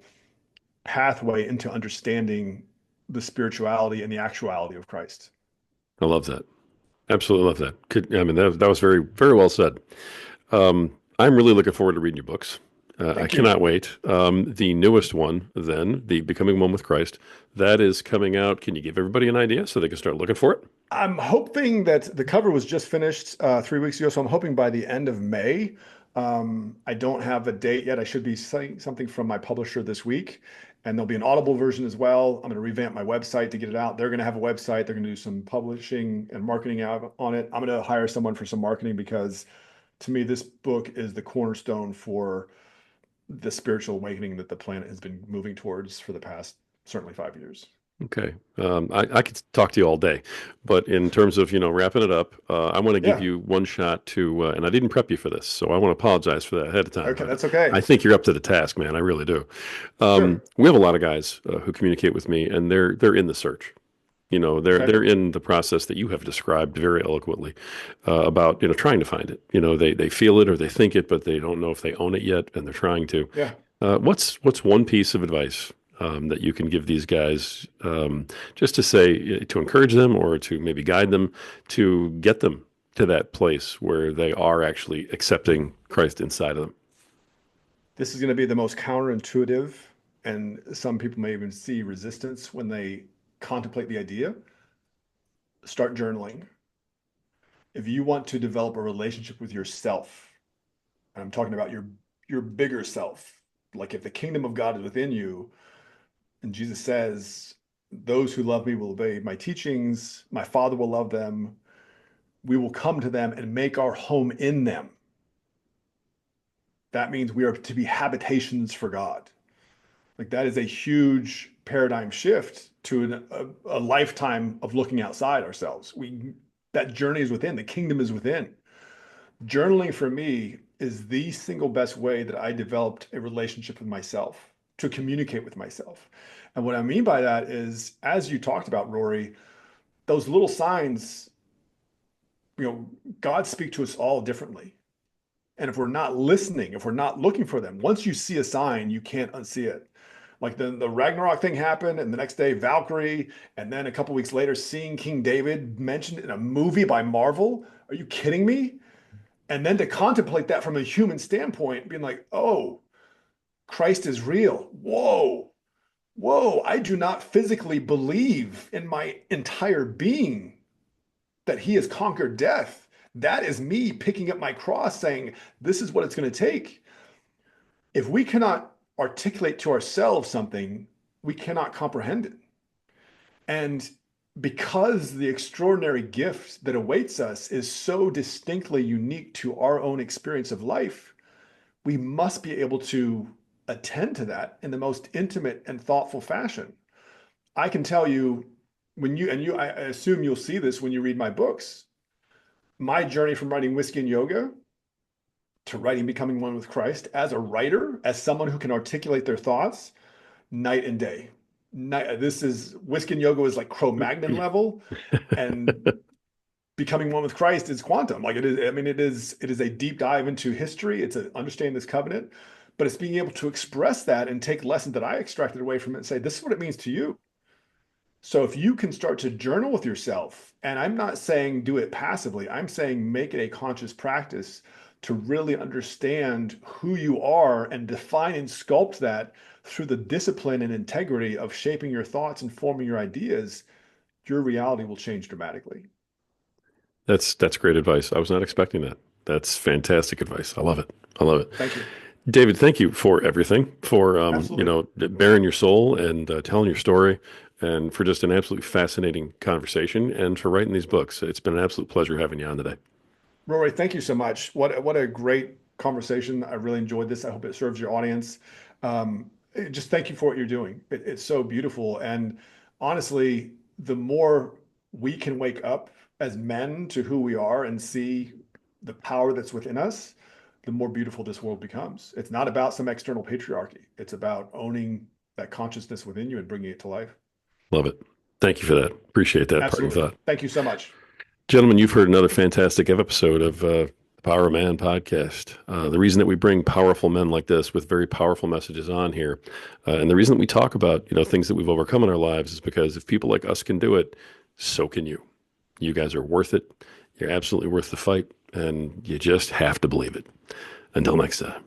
pathway into understanding the spirituality and the actuality of Christ. I love that. Absolutely love that. I mean, that was very, very well said. I'm really looking forward to reading your books. I Thank you. cannot wait. The newest one, then, the Becoming One with Christ, that is coming out. Can you give everybody an idea so they can start looking for it? I'm hoping that the cover was just finished 3 weeks ago, so I'm hoping by the end of May. I don't have a date yet. I should be saying something from my publisher this week, and there'll be an Audible version as well. I'm going to revamp my website to get it out. They're going to have a website. They're going to do some publishing and marketing out on it. I'm going to hire someone for some marketing because, to me, this book is the cornerstone for the spiritual awakening that the planet has been moving towards for the past certainly 5 years. Okay. I could talk to you all day, but in terms of, wrapping it up, I want to give Yeah. you one shot to, and I didn't prep you for this, so I want to apologize for that ahead of time, Okay, but that's okay. I think you're up to the task, man. I really do. Sure. We have a lot of guys who communicate with me, and they're in the search. Okay. They're in the process that you have described very eloquently about trying to find it. They feel it or they think it, but they don't know if they own it yet, and they're trying to. Yeah. What's one piece of advice that you can give these guys, just to say to encourage them or to maybe guide them to get them to that place where they are actually accepting Christ inside of them? This is going to be the most counterintuitive, and some people may even see resistance when they contemplate the idea. Start journaling. If you want to develop a relationship with yourself, and I'm talking about your bigger self, like if the kingdom of God is within you, and Jesus says, "Those who love me will obey my teachings. My Father will love them. We will come to them and make our home in them." That means we are to be habitations for God. Like that is a huge paradigm shift to a lifetime of looking outside ourselves. That journey is within. The kingdom is within. Journaling for me is the single best way that I developed a relationship with myself, to communicate with myself. And what I mean by that is, as you talked about, Rory, those little signs, God speaks to us all differently. And if we're not listening, if we're not looking for them, once you see a sign, you can't unsee it. Like the Ragnarok thing happened, and the next day Valkyrie, and then a couple weeks later, seeing King David mentioned in a movie by Marvel. Are you kidding me? And then to contemplate that from a human standpoint, being like, oh, Christ is real. Whoa, whoa, I do not physically believe in my entire being that he has conquered death. That is me picking up my cross saying, this is what it's going to take. If we cannot articulate to ourselves something, we cannot comprehend it. And because the extraordinary gift that awaits us is so distinctly unique to our own experience of life, we must be able to attend to that in the most intimate and thoughtful fashion. I can tell you I assume you'll see this when you read my books, my journey from writing Whiskey and Yoga to writing Becoming One with Christ as a writer, as someone who can articulate their thoughts, night and day. This is Whiskey and Yoga is like Cro-Magnon level, and Becoming One with Christ is quantum. Like it is, I mean, it is a deep dive into history. It's a understanding this covenant, but it's being able to express that and take lessons that I extracted away from it and say, this is what it means to you. So if you can start to journal with yourself, and I'm not saying do it passively, I'm saying make it a conscious practice to really understand who you are and define and sculpt that through the discipline and integrity of shaping your thoughts and forming your ideas, your reality will change dramatically. That's great advice. I was not expecting that. That's fantastic advice. I love it. I love it. Thank you. David, thank you for everything, for Absolutely. baring your soul and telling your story, and for just an absolutely fascinating conversation, and for writing these books. It's been an absolute pleasure having you on today. Rory, thank you so much. What a great conversation. I really enjoyed this. I hope it serves your audience. Just thank you for what you're doing. It's so beautiful. And honestly, the more we can wake up as men to who we are and see the power that's within us, the more beautiful this world becomes. It's not about some external patriarchy. It's about owning that consciousness within you and bringing it to life. Love it. Thank you for that. Appreciate that parting Absolutely. thought. Thank you so much. Gentlemen, you've heard another fantastic episode of the Power of Man podcast. The reason that we bring powerful men like this with very powerful messages on here, and the reason that we talk about things that we've overcome in our lives, is because if people like us can do it, so can you. You guys are worth it. You're absolutely worth the fight, and you just have to believe it. Until next time.